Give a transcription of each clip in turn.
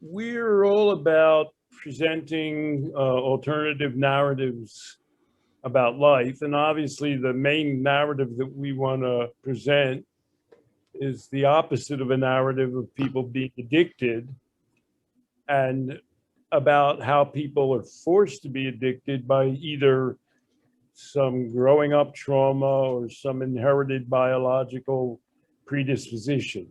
We're all about presenting alternative narratives about life. And obviously, the main narrative that we want to present is the opposite of a narrative of people being addicted, and about how people are forced to be addicted by either some growing up trauma or some inherited biological predisposition.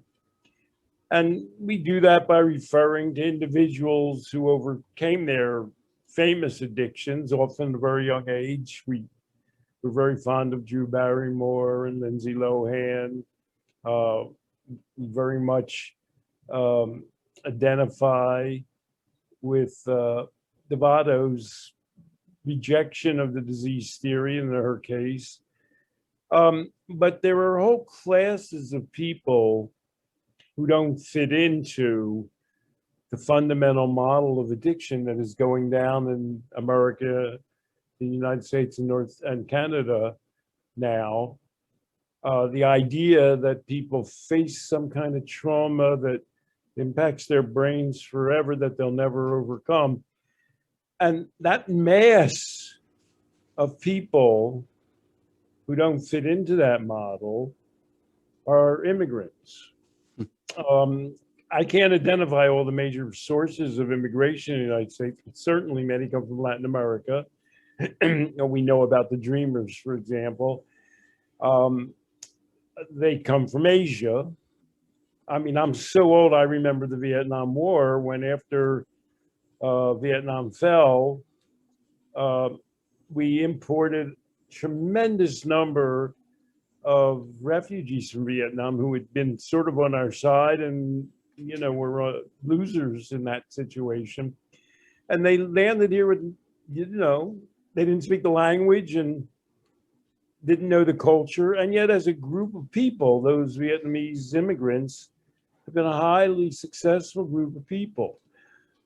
And we do that by referring to individuals who overcame their famous addictions, often at a very young age. We're very fond of Drew Barrymore and Lindsay Lohan. Uh, very much identify with Devato's rejection of the disease theory in her case. But there are whole classes of people who don't fit into the fundamental model of addiction that is going down in America, the United States, and North and Canada now. The idea that people face some kind of trauma that impacts their brains forever that they'll never overcome. And that mass of people who don't fit into that model are immigrants. I can't identify all the major sources of immigration in the United States, but certainly many come from Latin America. We know about the Dreamers, for example. They come from Asia. I mean, I'm so old, I remember the Vietnam War, when after Vietnam fell, we imported tremendous number of refugees from Vietnam who had been sort of on our side and, were losers in that situation. And they landed here with, they didn't speak the language and didn't know the culture. And yet as a group of people, those Vietnamese immigrants have been a highly successful group of people.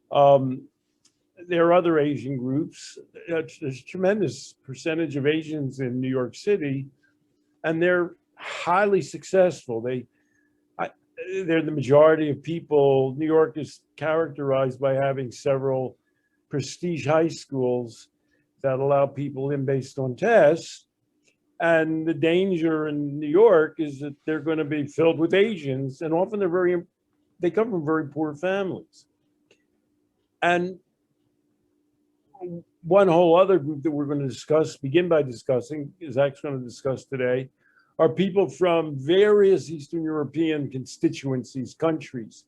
There are other Asian groups. There's a tremendous percentage of Asians in New York City, and they're highly successful. They're the majority of people. New York is characterized by having several prestige high schools that allow people in based on tests. And the danger in New York is that they're going to be filled with Asians, and often they come from very poor families. And one whole other group that we're going to begin by discussing, Zach's going to discuss today, are people from various Eastern European constituencies, countries,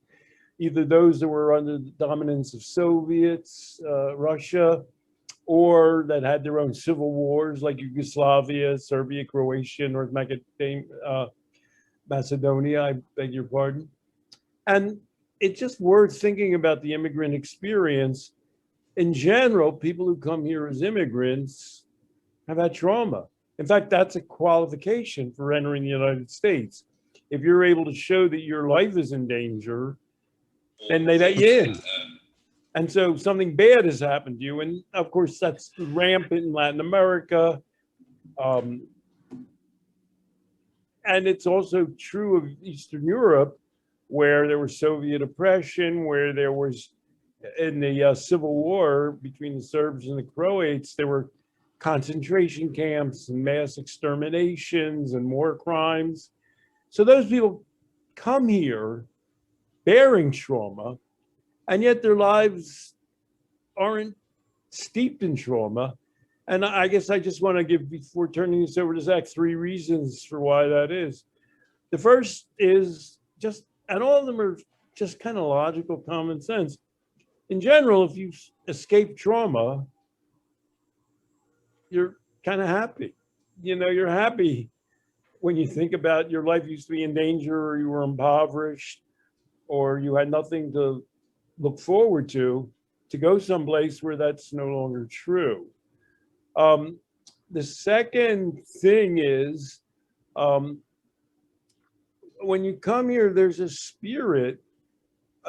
either those that were under the dominance of Soviets, Russia, or that had their own civil wars like Yugoslavia, Serbia, Croatia, North Macedonia, I beg your pardon. And it's just worth thinking about the immigrant experience. In general, people who come here as immigrants have had trauma. In fact, that's a qualification for entering the United States. If you're able to show that your life is in danger, then they let you in. And so something bad has happened to you. And of course, that's rampant in Latin America. And it's also true of Eastern Europe, where there was Soviet oppression, where there was, in the Civil War between the Serbs and the Croats, there were concentration camps and mass exterminations and war crimes. So those people come here bearing trauma, and yet their lives aren't steeped in trauma. And I guess I just want to give, before turning this over to Zach, 3 reasons for why that is. The first is just, and all of them are just kind of logical, common sense. In general, if you escape trauma, you're kind of happy. You're happy when you think about your life used to be in danger, or you were impoverished, or you had nothing to look forward to go someplace where that's no longer true. The second thing is, when you come here, there's a spirit,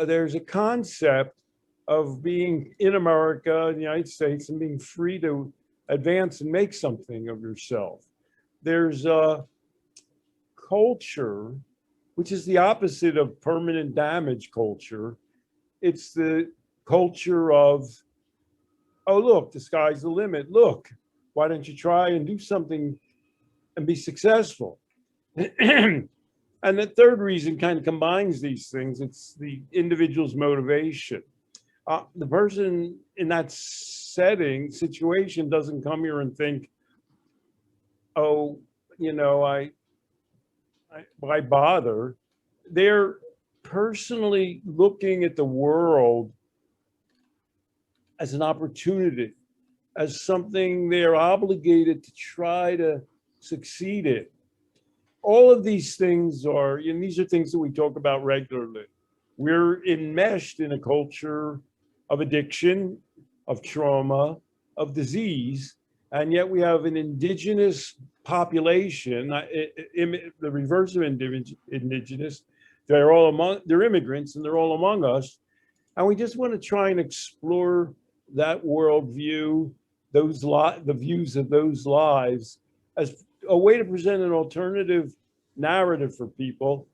there's a concept of being in America, in the United States, and being free to advance and make something of yourself. There's a culture, which is the opposite of permanent damage culture, It's the culture of, oh, look, the sky's the limit. Look, why don't you try and do something and be successful? And the third reason kind of combines these things. It's the individual's motivation. The person in that situation doesn't come here and think, oh, you know, why bother? They're personally looking at the world as an opportunity, as something they're obligated to try to succeed in. All of these things are, and these are things that we talk about regularly. We're enmeshed in a culture of addiction, of trauma, of disease, and yet we have an indigenous population, the reverse of indigenous. They're immigrants and they're all among us. And we just want to try and explore that worldview, the views of those lives, as a way to present an alternative narrative for people.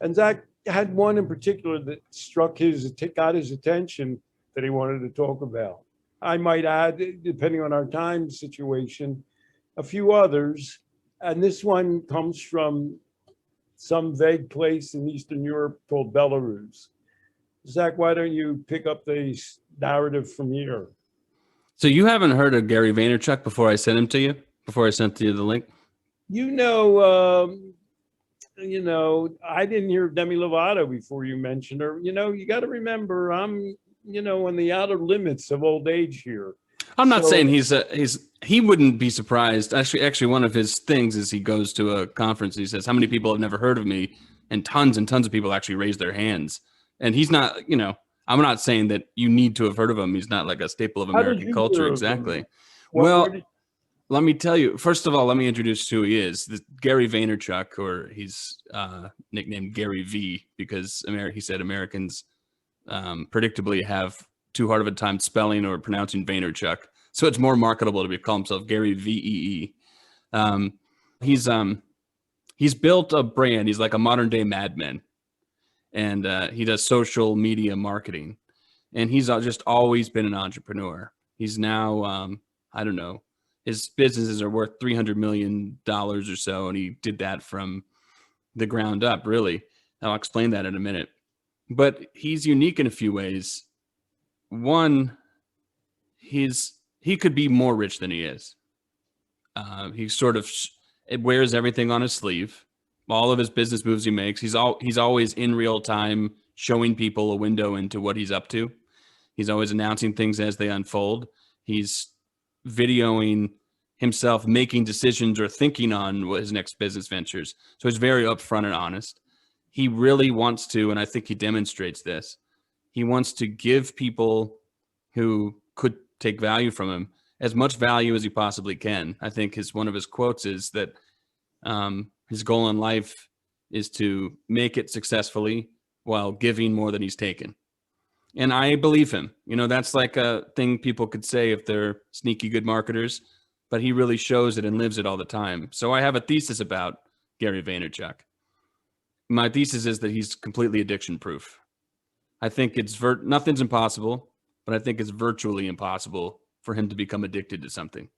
And Zach had one in particular that got his attention that he wanted to talk about. I might add, depending on our time situation, a few others. And this one comes from some vague place in Eastern Europe called Belarus. Zach, why don't you pick up the narrative from here? So you haven't heard of Gary Vaynerchuk before I sent him to you? Before I sent you the link? I didn't hear of Demi Lovato before you mentioned her. You got to remember, I'm, on the outer limits of old age here. I'm not saying he wouldn't be surprised. Actually, one of his things is he goes to a conference. And he says, how many people have never heard of me? And tons of people actually raise their hands. And he's not, I'm not saying that you need to have heard of him. He's not like a staple of American culture. Exactly. Let me tell you, first of all, let me introduce who he is. Gary Vaynerchuk, or he's nicknamed Garyvee because he said Americans predictably have too hard of a time spelling or pronouncing Vaynerchuk. So it's more marketable to call himself Garyvee. He's built a brand. He's like a modern day Mad Men. And he does social media marketing. And he's just always been an entrepreneur. He's now, I don't know, his businesses are worth $300 million or so. And he did that from the ground up, really. I'll explain that in a minute. But he's unique in a few ways. One, he could be more rich than he is. He sort of wears everything on his sleeve. All of his business moves he makes, he's always in real time showing people a window into what he's up to. He's always announcing things as they unfold. He's videoing himself making decisions or thinking on what his next business ventures. So he's very upfront and honest. He really wants to, and I think he demonstrates this, he wants to give people who could take value from him as much value as he possibly can. I think one of his quotes is that his goal in life is to make it successfully while giving more than he's taken. And I believe him. That's like a thing people could say if they're sneaky good marketers, but he really shows it and lives it all the time. So I have a thesis about Gary Vaynerchuk. My thesis is that he's completely addiction proof. I think nothing's impossible, but I think it's virtually impossible for him to become addicted to something.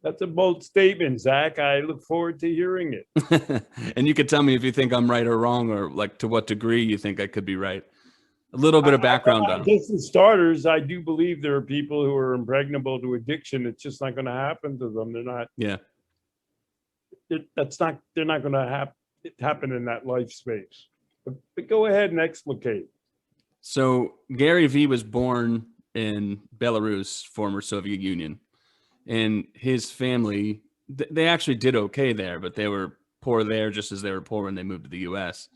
That's a bold statement, Zach. I look forward to hearing it. And you could tell me if you think I'm right or wrong, or like to what degree you think I could be right. A little bit of background on just for starters, I do believe there are people who are impregnable to addiction. It's just not going to happen to them. They're not. Yeah. They're not going to happen in that life space. But go ahead and explicate. So Garyvee was born in Belarus, former Soviet Union. And his family, they actually did okay there, but they were poor there just as they were poor when they moved to the U.S.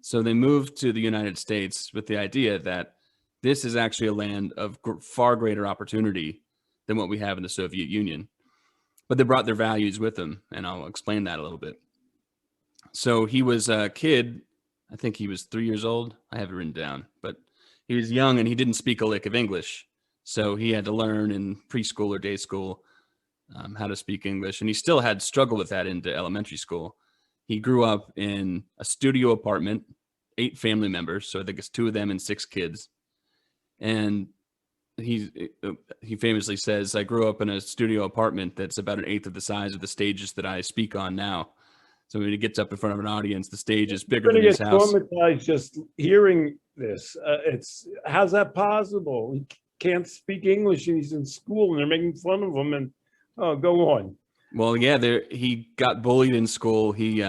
So they moved to the United States with the idea that this is actually a land of far greater opportunity than what we have in the Soviet Union. But they brought their values with them, and I'll explain that a little bit. So he was a kid. I think he was 3 years old. I have it written down, but he was young and he didn't speak a lick of English. So he had to learn in preschool or day school how to speak English. And he still had struggled with that into elementary school. He grew up in a studio apartment, 8 family members. So I think it's 2 of them and 6 kids. And he famously says, I grew up in a studio apartment that's about an eighth of the size of the stages that I speak on now. So when he gets up in front of an audience, the stage is bigger You're than going to his get house. traumatized just hearing this. How's that possible? He can't speak English and he's in school and they're making fun of him. And go on. Well, yeah, he got bullied in school. He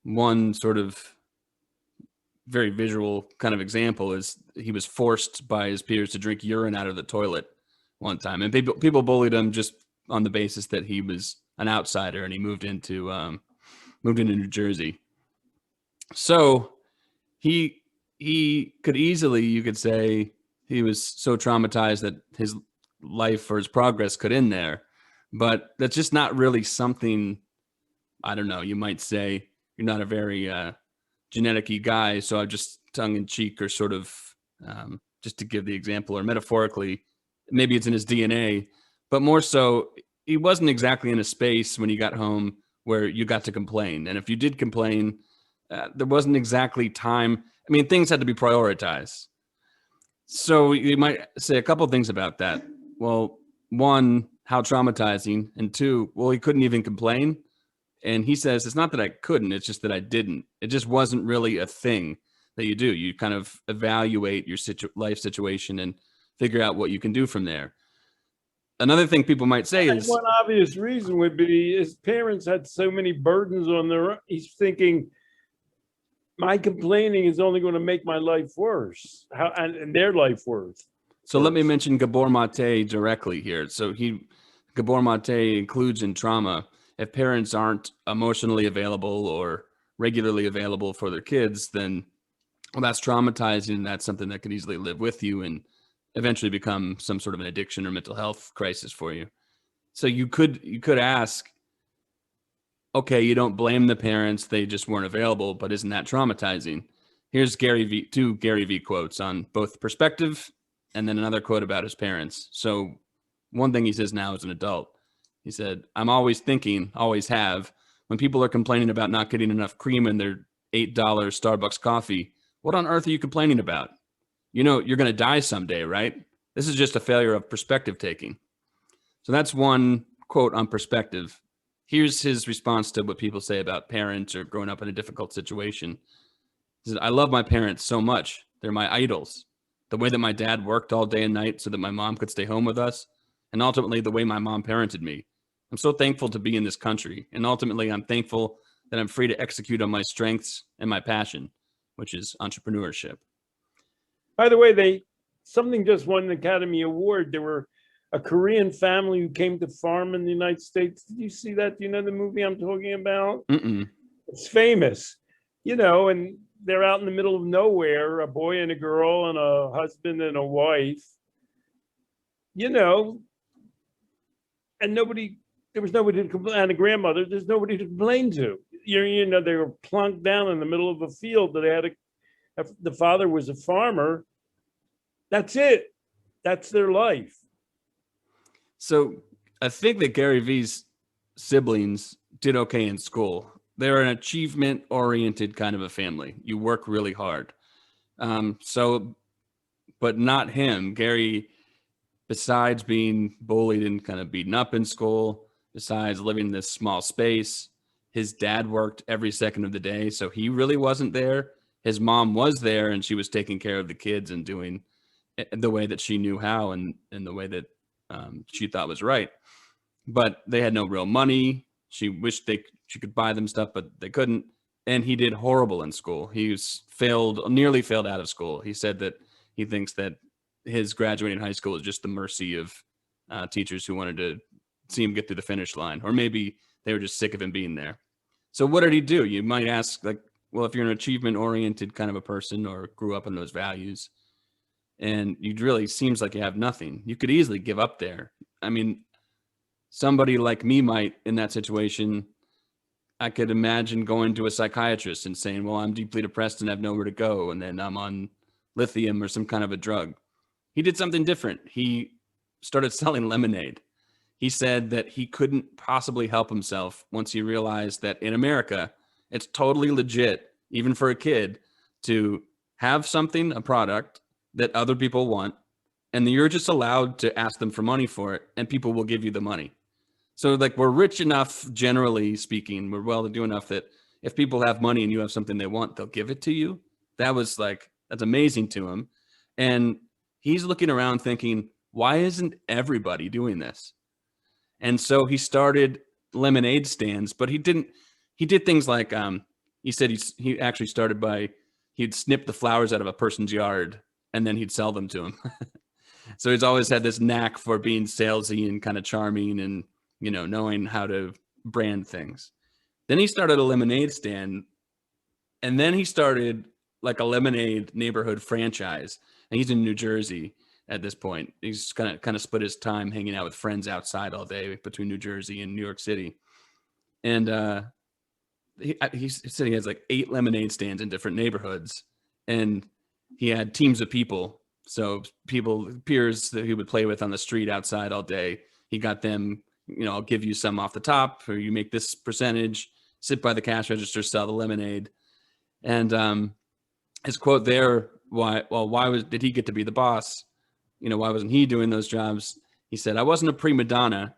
one sort of very visual kind of example is he was forced by his peers to drink urine out of the toilet one time, and people bullied him just on the basis that he was an outsider and he moved into New Jersey. So he could easily, you could say, he was so traumatized that his life or his progress could end there, but that's just not really something. I don't know. You might say you're not a very genetic-y guy, so I just tongue-in-cheek or sort of just to give the example, or metaphorically, maybe it's in his DNA, but more so, he wasn't exactly in a space when he got home where you got to complain. And if you did complain, there wasn't exactly time. I mean, things had to be prioritized. So you might say a couple of things about that. Well, one, how traumatizing, and two, well, he couldn't even complain. And he says, it's not that I couldn't, it's just that I didn't. It just wasn't really a thing that you do. You kind of evaluate your life situation and figure out what you can do from there. Another thing people might say is, one obvious reason would be his parents had so many burdens on their own. He's thinking, my complaining is only going to make my life worse, and their life worse. So let me mention Gabor Mate directly here. So Gabor Mate includes in trauma, if parents aren't emotionally available or regularly available for their kids, then well, that's traumatizing, and that's something that could easily live with you and eventually become some sort of an addiction or mental health crisis for you. So you could ask, okay, you don't blame the parents, they just weren't available, but isn't that traumatizing? Here's two Garyvee quotes on both perspective and then another quote about his parents. So one thing he says now as an adult, he said, I'm always thinking, always have, when people are complaining about not getting enough cream in their $8 Starbucks coffee, what on earth are you complaining about? You know, you're going to die someday, right? This is just a failure of perspective taking. So that's one quote on perspective. Here's his response to what people say about parents or growing up in a difficult situation. He said, I love my parents so much. They're my idols. The way that my dad worked all day and night so that my mom could stay home with us, and ultimately the way my mom parented me. I'm so thankful to be in this country, and ultimately I'm thankful that I'm free to execute on my strengths and my passion, which is entrepreneurship. By the way, something just won an Academy Award. There were a Korean family who came to farm in the United States. Did you see that? Do you know the movie I'm talking about? Mm-mm. It's famous, and they're out in the middle of nowhere, a boy and a girl and a husband and a wife, and there was nobody to complain, and a grandmother, there's nobody to complain to. They were plunked down in the middle of a field that they had the father was a farmer. That's it. That's their life. So I think that Garyvee's siblings did okay in school. They're an achievement-oriented kind of a family. You work really hard. But not him. Gary, besides being bullied and kind of beaten up in school, besides living in this small space, his dad worked every second of the day, so he really wasn't there. His mom was there, and she was taking care of the kids and doing the way that she knew how and the way that she thought was right. But they had no real money. She wished she could buy them stuff, but they couldn't. And he did horrible in school. He nearly failed out of school. He said that he thinks that his graduating high school is just the mercy of teachers who wanted to see him get through the finish line, or maybe they were just sick of him being there. So what did he do? You might ask, well, if you're an achievement-oriented kind of a person or grew up in those values, and you really seems like you have nothing, you could easily give up there. I mean, somebody like me might, in that situation, I could imagine going to a psychiatrist and saying, well, I'm deeply depressed and have nowhere to go, and then I'm on lithium or some kind of a drug. He did something different. He started selling lemonade. He said that he couldn't possibly help himself once he realized that in America, it's totally legit, even for a kid, to have something, a product, that other people want, and you're just allowed to ask them for money for it, and people will give you the money. So like, we're rich enough, generally speaking, we're well-to-do enough that if people have money and you have something they want, they'll give it to you. That's amazing to him. And he's looking around thinking, why isn't everybody doing this? And so he started lemonade stands, but he did things like, he said he actually started by, he'd snip the flowers out of a person's yard and then he'd sell them to him. So he's always had this knack for being salesy and kind of charming and, knowing how to brand things. Then he started a lemonade stand, and then he started like a lemonade neighborhood franchise. And he's in New Jersey at this point. He's kind of split his time hanging out with friends outside all day between New Jersey and New York City. And he said he has like 8 lemonade stands in different neighborhoods, and he had teams of people. So peers that he would play with on the street outside all day. He got them, I'll give you some off the top, or you make this percentage, sit by the cash register, sell the lemonade. And his quote there, did he get to be the boss? Why wasn't he doing those jobs? He said, I wasn't a prima donna.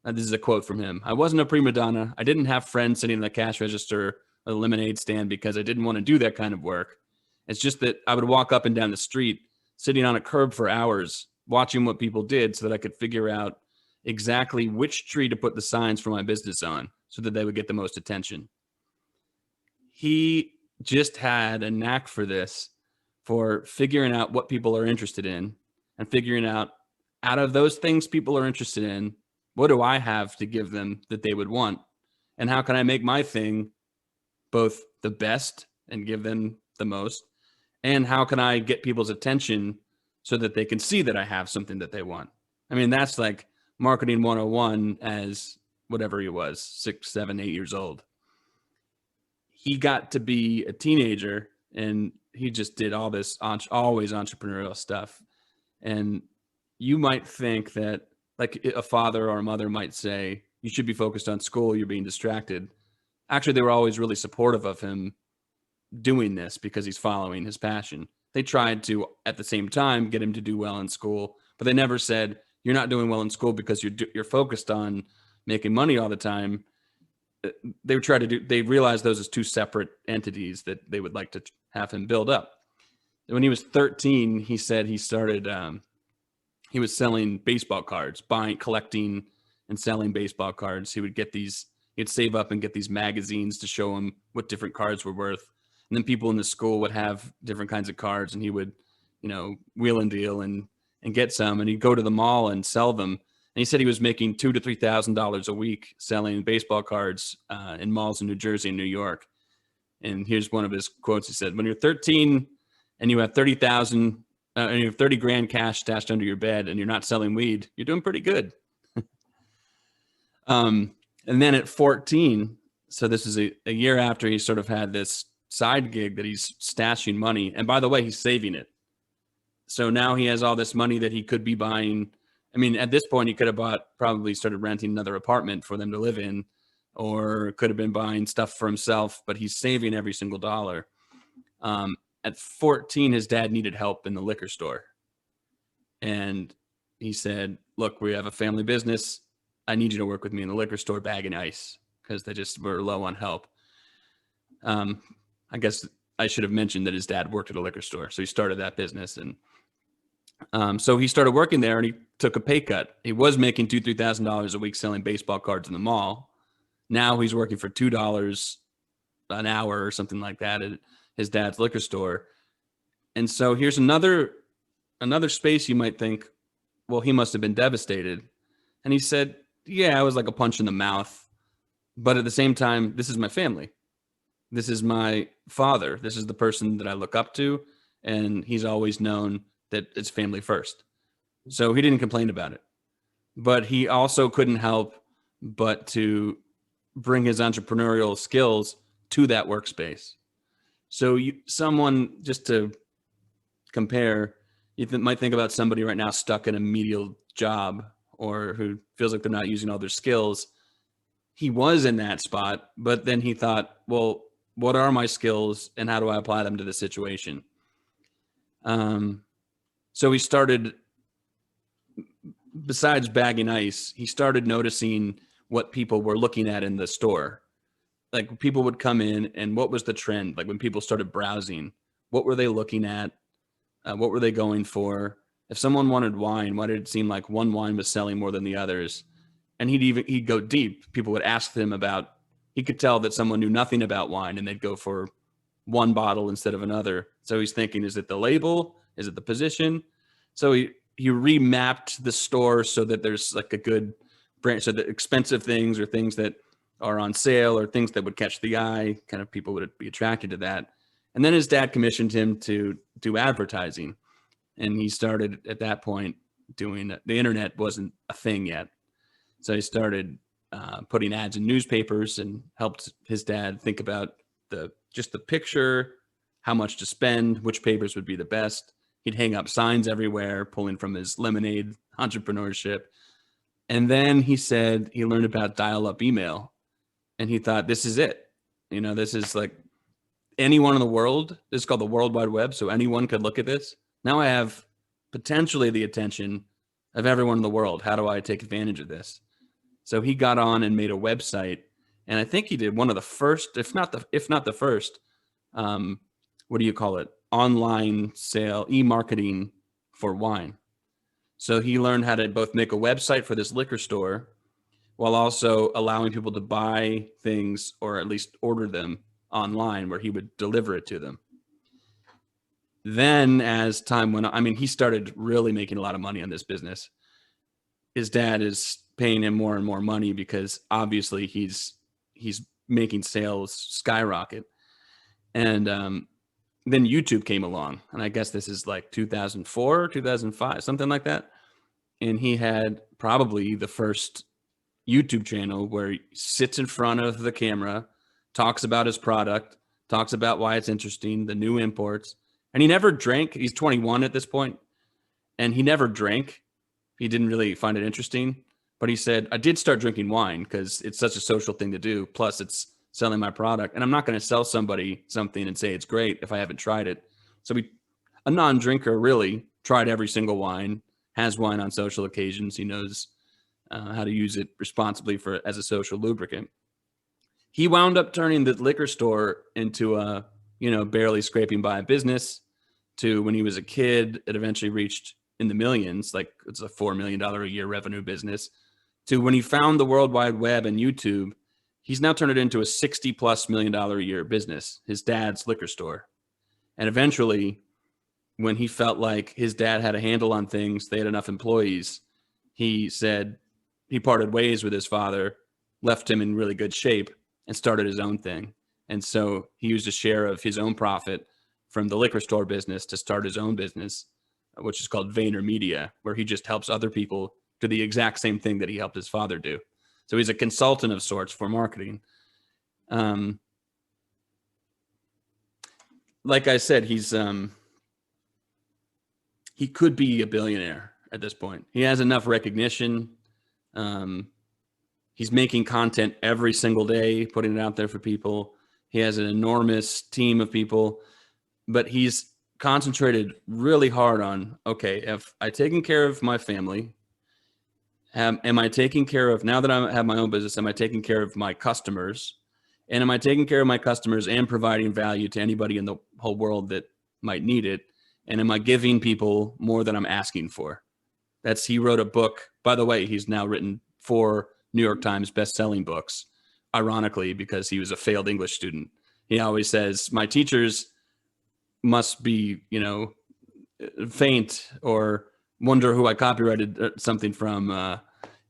This is a quote from him. I wasn't a prima donna. I didn't have friends sitting in the cash register or the lemonade stand because I didn't want to do that kind of work. It's just that I would walk up and down the street, sitting on a curb for hours, watching what people did so that I could figure out exactly which tree to put the signs for my business on so that they would get the most attention. He just had a knack for this, for figuring out what people are interested in and figuring out of those things people are interested in, what do I have to give them that they would want? And how can I make my thing both the best and give them the most? And how can I get people's attention so that they can see that I have something that they want? I mean, that's like marketing 101 as whatever he was, 6, 7, 8 years old. He got to be a teenager and he just did all this always entrepreneurial stuff. And you might think that, like, a father or a mother might say, you should be focused on school, you're being distracted. Actually, they were always really supportive of him doing this because he's following his passion. They tried to, at the same time, get him to do well in school, but they never said, you're not doing well in school because you're focused on making money all the time. They realized those as two separate entities that they would like to have him build up. When he was 13, he said he started, he was selling baseball cards, collecting and selling baseball cards. He'd save up and get these magazines to show him what different cards were worth. And then people in the school would have different kinds of cards, and he would, wheel and deal and get some, and he'd go to the mall and sell them. And he said he was making $2,000 to $3,000 a week selling baseball cards in malls in New Jersey and New York. And here's one of his quotes. He said, when you're 13 and you have 30,000 and you have 30 grand cash stashed under your bed and you're not selling weed, you're doing pretty good. And then at 14, so this is a year after he sort of had this side gig that he's stashing money. And by the way, he's saving it. So now he has all this money that he could be buying. I mean, at this point, he could have probably started renting another apartment for them to live in, or could have been buying stuff for himself, but he's saving every single dollar. At 14, his dad needed help in the liquor store. And he said, look, we have a family business. I need you to work with me in the liquor store bagging ice, because they just were low on help. I guess I should have mentioned that his dad worked at a liquor store. So he started that business. And so he started working there, and he took a pay cut. He was making $2,000 to $3,000 a week selling baseball cards in the mall. Now he's working for $2 an hour or something like that at his dad's liquor store. And so here's another space you might think, well, he must have been devastated. And he said, yeah, it was like a punch in the mouth. But at the same time, this is my family. This is my father. This is the person that I look up to. And he's always known that it's family first. So he didn't complain about it. But he also couldn't help but to bring his entrepreneurial skills to that workspace. So someone, just to compare, you might think about somebody right now stuck in a menial job or who feels like they're not using all their skills. He was in that spot, but then he thought, well, what are my skills and how do I apply them to the situation? So he started, besides bagging ice, he started noticing what people were looking at in the store. Like people would come in and what was the trend? Like when people started browsing, what were they looking at? What were they going for? If someone wanted wine, why did it seem like one wine was selling more than the others? And he'd go deep. People would ask him about, he could tell that someone knew nothing about wine and they'd go for one bottle instead of another. So he's thinking, is it the label? Is it the position? So he remapped the store so that there's like a good brand, so that expensive things or things that are on sale or things that would catch the eye, kind of people would be attracted to that. And then his dad commissioned him to do advertising. And he started at that point doing, the internet wasn't a thing yet. So he started putting ads in newspapers and helped his dad think about just the picture, how much to spend, which papers would be the best. He'd hang up signs everywhere, pulling from his lemonade entrepreneurship. And then he said he learned about dial-up email. And he thought, this is it. You know, this is like anyone in the world. This is called the World Wide Web. So anyone could look at this. Now I have potentially the attention of everyone in the world. How do I take advantage of this? So he got on and made a website. And I think he did one of the first, if not the first, what do you call it? Online sale, e-marketing for wine. So he learned how to both make a website for this liquor store while also allowing people to buy things or at least order them online where he would deliver it to them. Then as time went on, I mean, he started really making a lot of money on this business. His dad is paying him more and more money because obviously he's making sales skyrocket. And then YouTube came along, and I guess this is like 2004, 2005, something like that. And he had probably the first YouTube channel where he sits in front of the camera, talks about his product, talks about why it's interesting, the new imports. And he never drank. He's 21 at this point, and he never drank. He didn't really find it interesting. But he said, I did start drinking wine because it's such a social thing to do. Plus, it's selling my product. And I'm not going to sell somebody something and say it's great if I haven't tried it. So a non-drinker really tried every single wine, has wine on social occasions. He knows how to use it responsibly as a social lubricant. He wound up turning the liquor store into a, barely scraping by business. To when he was a kid, it eventually reached in the millions, like it's a $4 million a year revenue business. To when he found the World Wide Web and YouTube, he's now turned it into a $60+ million a year business, his dad's liquor store. And eventually, when he felt like his dad had a handle on things, they had enough employees, he said he parted ways with his father, left him in really good shape, and started his own thing. And so he used a share of his own profit from the liquor store business to start his own business, which is called VaynerMedia, where he just helps other people do the exact same thing that he helped his father do. So he's a consultant of sorts for marketing. Like I said, he could be a billionaire at this point. He has enough recognition. He's making content every single day, putting it out there for people. He has an enormous team of people, but he's concentrated really hard on, okay, if I taken care of my family, am I taking care of, now that I have my own business, am I taking care of my customers? And am I taking care of my customers and providing value to anybody in the whole world that might need it? And am I giving people more than I'm asking for? He wrote a book. By the way, he's now written 4 New York Times best-selling books, ironically, because he was a failed English student. He always says, my teachers must be, faint or wonder who I copyrighted something from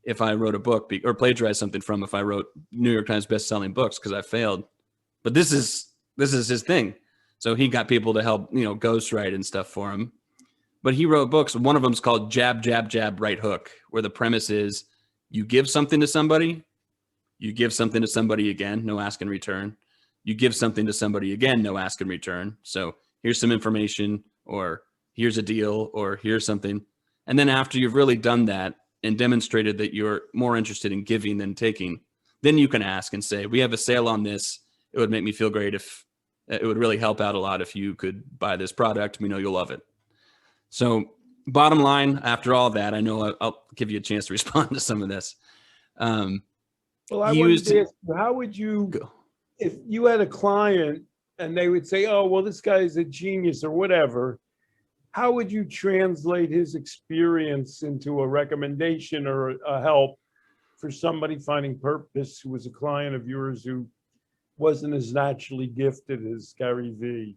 if I wrote a book, or plagiarized something from if I wrote New York Times best-selling books, because I failed. But this is his thing. So he got people to help, ghostwrite and stuff for him. But he wrote books. One of them is called Jab, Jab, Jab, Right Hook, where the premise is you give something to somebody, you give something to somebody again, no ask in return. You give something to somebody again, no ask in return. So here's some information, or here's a deal, or here's something. And then after you've really done that and demonstrated that you're more interested in giving than taking, then you can ask and say, we have a sale on this. It would make me feel great if it would really help out a lot if you could buy this product. We know you'll love it. So bottom line, after all that, I know I'll give you a chance to respond to some of this. Well, I He wanted used to ask you, how would you, go. if you had a client and they would say, oh, well, this guy's a genius or whatever, how would you translate his experience into a recommendation or a help for somebody finding purpose who was a client of yours who wasn't as naturally gifted as Garyvee?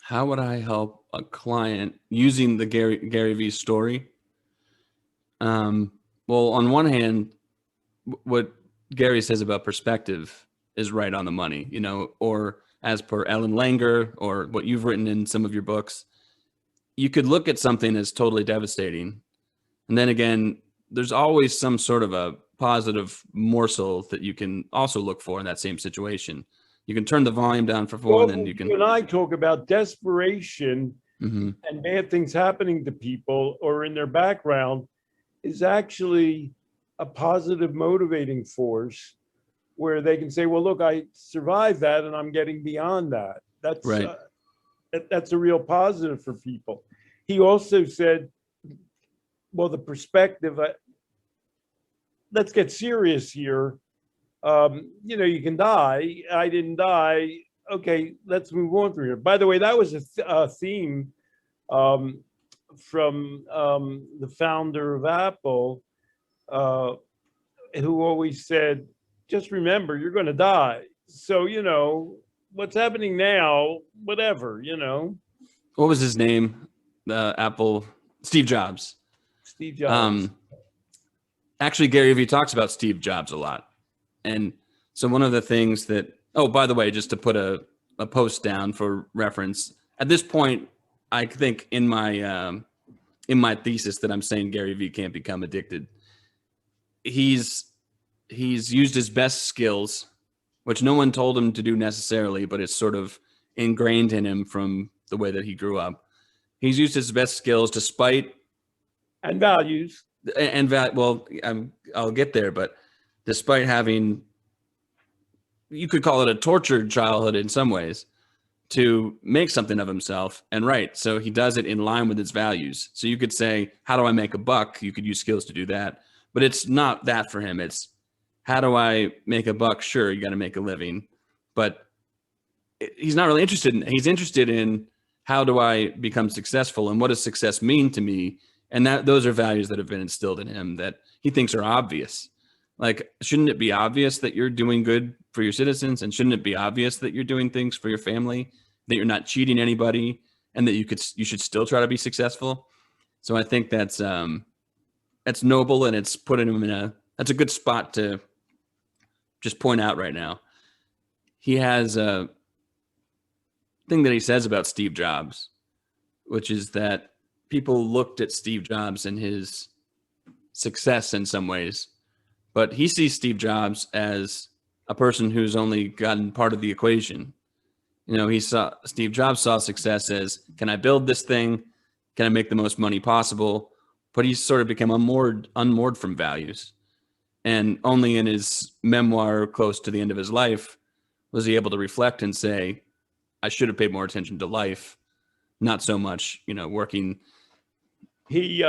How would I help a client using the Garyvee story? Well, on one hand, what Gary says about perspective is right on the money, you know, or as per Ellen Langer or what you've written in some of your books, you could look at something as totally devastating. And then again, there's always some sort of a positive morsel that you can also look for in that same situation. You can turn the volume down for one, and you can. You and I talk about desperation Mhm. and bad things happening to people or in their background is actually a positive motivating force where they can say, well, look, I survived that and I'm getting beyond that. Right. That's a real positive for people. He also said, well, the perspective, let's get serious here. You know, you can die. I didn't die. Okay, let's move on through here. By the way, that was a theme from the founder of Apple, who always said, just remember, you're going to die. So, you know, what's happening now, whatever, you know. What was his name? Apple, Steve Jobs. Steve Jobs. Actually, Gary Vee talks about Steve Jobs a lot. And so one of the things that, oh, by the way, just to put a post down for reference, at this point, I think in my thesis that I'm saying Gary Vee can't become addicted. He's used his best skills, which no one told him to do necessarily, but it's sort of ingrained in him from the way that he grew up. He's used his best skills despite and values. Well, I'll get there, but despite having, you could call it a tortured childhood in some ways, to make something of himself. And right, so he does it in line with his values. So you could say, how do I make a buck? You could use skills to do that, but it's not that for him. It's, how do I make a buck? Sure, you got to make a living, but he's not really interested in, he's interested in, how do I become successful and what does success mean to me? And those are values that have been instilled in him that he thinks are obvious. Like, shouldn't it be obvious that you're doing good for your citizens? And shouldn't it be obvious that you're doing things for your family, that you're not cheating anybody, and that you should still try to be successful? So I think that's noble, and it's putting him that's a good spot to just point out right now. He has a thing that he says about Steve Jobs, which is that people looked at Steve Jobs and his success in some ways, but he sees Steve Jobs as a person who's only gotten part of the equation. You know, Steve Jobs saw success as, can I build this thing? Can I make the most money possible? But he's sort of become unmoored from values. And only in his memoir, close to the end of his life, was he able to reflect and say, I should have paid more attention to life, not so much, you know, working. He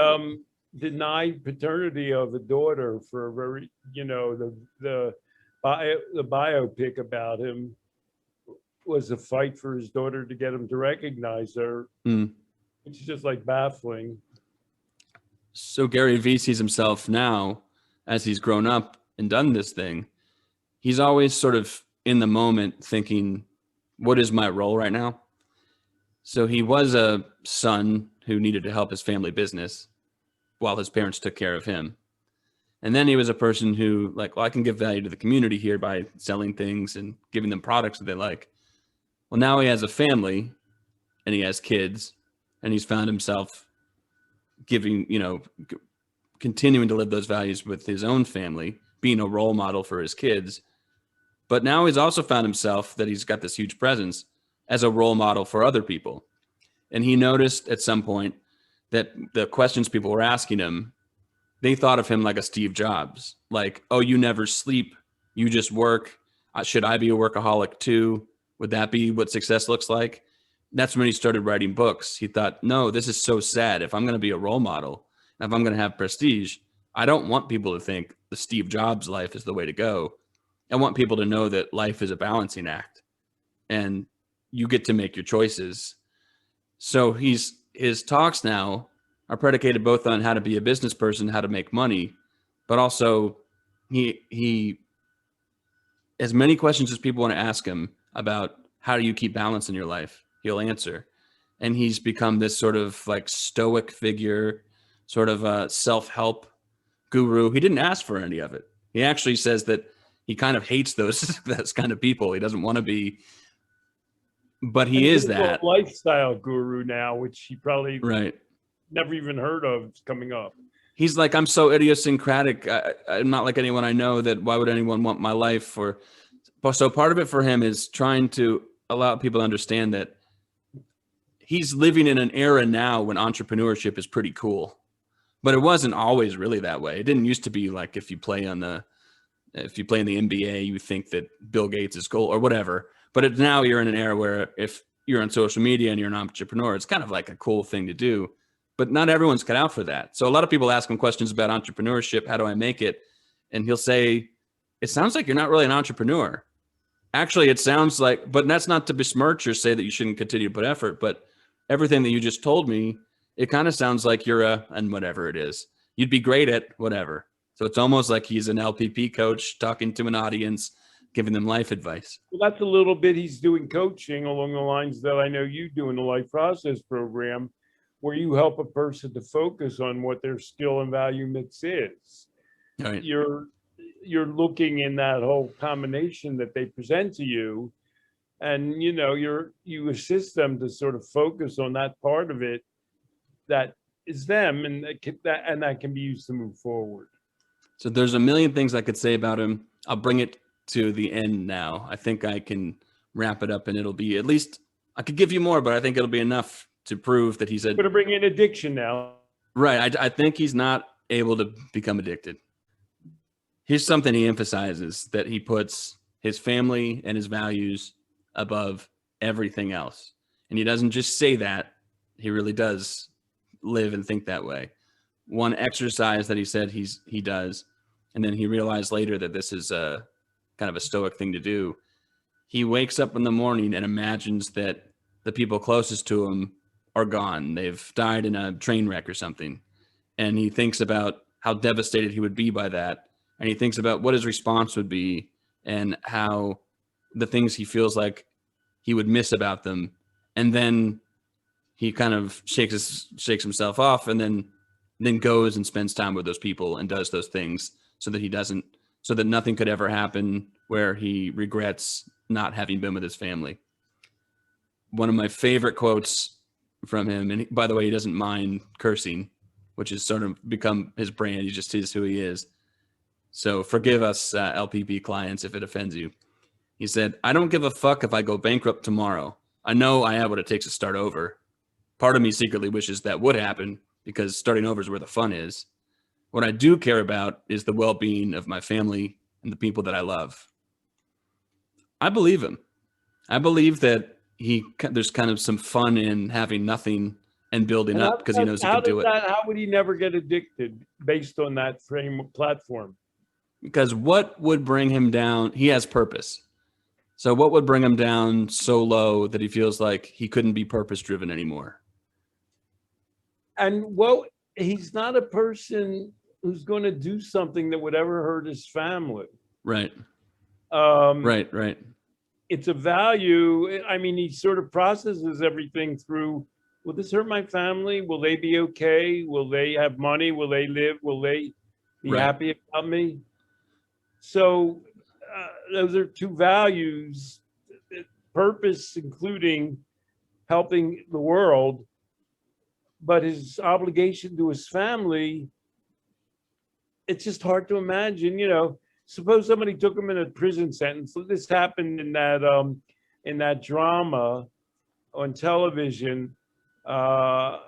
denied paternity of a daughter for a very, you know, the biopic about him was a fight for his daughter to get him to recognize her. Which is just like baffling. So Gary Vee sees himself now, as he's grown up and done this thing, he's always sort of in the moment thinking, what is my role right now? So he was a son who needed to help his family business while his parents took care of him. And then he was a person who, like, well, I can give value to the community here by selling things and giving them products that they like. Well, now he has a family and he has kids, and he's found himself giving, you know, continuing to live those values with his own family, being a role model for his kids. But now he's also found himself that he's got this huge presence as a role model for other people. And he noticed at some point that the questions people were asking him, they thought of him like a Steve Jobs, like, oh, you never sleep, you just work. Should I be a workaholic too? Would that be what success looks like? that's when he started writing books. He thought, no, this is so sad. If I'm going to be a role model, if I'm going to have prestige, I don't want people to think the Steve Jobs life is the way to go. I want people to know that life is a balancing act and you get to make your choices. So his talks now are predicated both on how to be a business person, how to make money, but also he as many questions as people want to ask him about how do you keep balance in your life, he'll answer. And he's become this sort of like stoic figure, sort of a self-help guru. He didn't ask for any of it. He actually says that he kind of hates those kind of people. He doesn't want to be, but he is that lifestyle guru now, which he probably right. never even heard of coming up. He's like, I'm so idiosyncratic. I'm not like anyone I know. That why would anyone want my life? Or so part of it for him is trying to allow people to understand that he's living in an era now when entrepreneurship is pretty cool, but it wasn't always really that way. It didn't used to be like if you play in the NBA, you think that Bill Gates is cool or whatever. But now you're in an era where if you're on social media and you're an entrepreneur, it's kind of like a cool thing to do. But not everyone's cut out for that. So a lot of people ask him questions about entrepreneurship. How do I make it? And he'll say, it sounds like you're not really an entrepreneur. Actually, it sounds like, but that's not to besmirch or say that you shouldn't continue to put effort. But everything that you just told me, it kind of sounds like you're and whatever it is, you'd be great at whatever. So it's almost like he's an LPP coach talking to an audience, giving them life advice. Well, that's a little bit he's doing coaching along the lines that I know you do in the Life Process program, where you help a person to focus on what their skill and value mix is. Right. You're looking in that whole combination that they present to you, and you assist them to sort of focus on that part of it that is them, and that can be used to move forward. So there's a million things I could say about him. I'll bring it to the end now. I think I can wrap it up, and it'll be, at least I could give you more, but I think it'll be enough to prove that he's going to bring in addiction now. Right. I think he's not able to become addicted. Here's something he emphasizes, that he puts his family and his values above everything else. And he doesn't just say that, he really does live and think that way. One exercise that he said he does, and then he realized later that this is a kind of a stoic thing to do. He wakes up in the morning and imagines that the people closest to him are gone. They've died in a train wreck or something. And he thinks about how devastated he would be by that. And he thinks about what his response would be and how the things he feels like he would miss about them. And then he kind of shakes himself off and then goes and spends time with those people and does those things so that nothing could ever happen where he regrets not having been with his family. One of my favorite quotes from him, and by the way, he doesn't mind cursing, which has sort of become his brand. He just is who he is. So forgive us, LPP clients, if it offends you. He said, I don't give a fuck if I go bankrupt tomorrow. I know I have what it takes to start over. Part of me secretly wishes that would happen because starting over is where the fun is. What I do care about is the well-being of my family and the people that I love. I believe him. I believe that there's kind of some fun in having nothing and building up because he knows he can do it. How would he never get addicted based on that platform? Because what would bring him down? He has purpose. So what would bring him down so low that he feels like he couldn't be purpose driven anymore? And he's not a person who's going to do something that would ever hurt his family. Right. Right. It's a value. I mean, he sort of processes everything through, will this hurt my family? Will they be okay? Will they have money? Will they live? Will they be happy about me? So those are two values, purpose, including helping the world, but his obligation to his family, it's just hard to imagine, suppose somebody took him in a prison sentence. This happened in that drama on television, about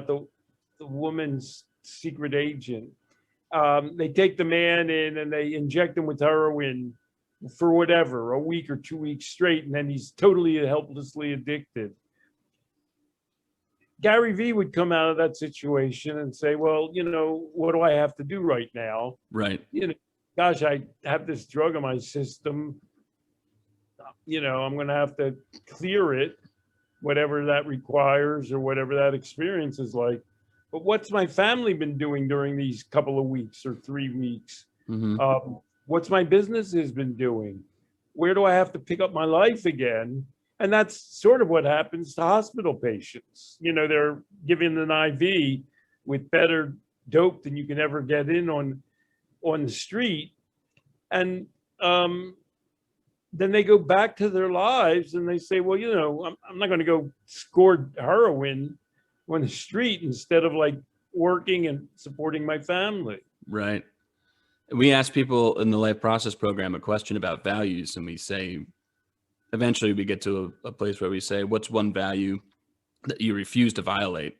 the woman's secret agent. They take the man in and they inject him with heroin for whatever, a week or 2 weeks straight, and then he's totally helplessly addicted. Garyvee would come out of that situation and say, well, what do I have to do right now? Right. Gosh, I have this drug in my system. I'm going to have to clear it, whatever that requires or whatever that experience is like. But what's my family been doing during these couple of weeks or 3 weeks? Mm-hmm. What's my business has been doing? Where do I have to pick up my life again? And that's sort of what happens to hospital patients. They're given an IV with better dope than you can ever get in on the street. And then they go back to their lives and they say, well, I'm not going to go score heroin on the street instead of like working and supporting my family. Right. We ask people in the Life Process program a question about values, and we say, eventually we get to a place where we say, what's one value that you refuse to violate?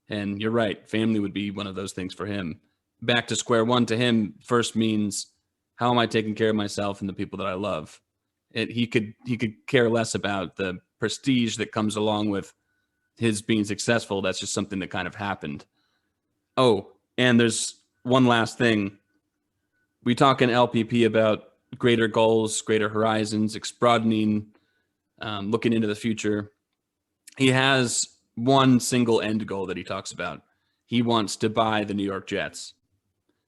And you're right, family would be one of those things for him. Back to square one to him first means, how am I taking care of myself and the people that I love? He could care less about the prestige that comes along with his being successful. That's just something that kind of happened. Oh, and there's one last thing. We talk in LPP about greater goals, greater horizons, broadening, looking into the future. He has one single end goal that he talks about. He wants to buy the New York Jets.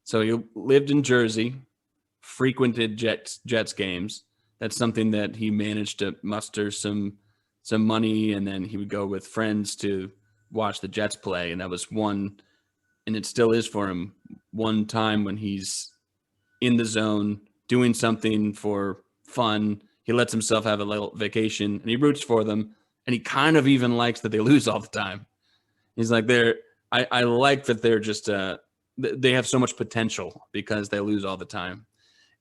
So he lived in Jersey, frequented Jets games. That's something that he managed to muster some money, and then he would go with friends to watch the Jets play. And that was one, and it still is for him, one time when he's in the zone doing something for fun. He lets himself have a little vacation and he roots for them. And he kind of even likes that they lose all the time. He's like, I like that they're just, they have so much potential because they lose all the time.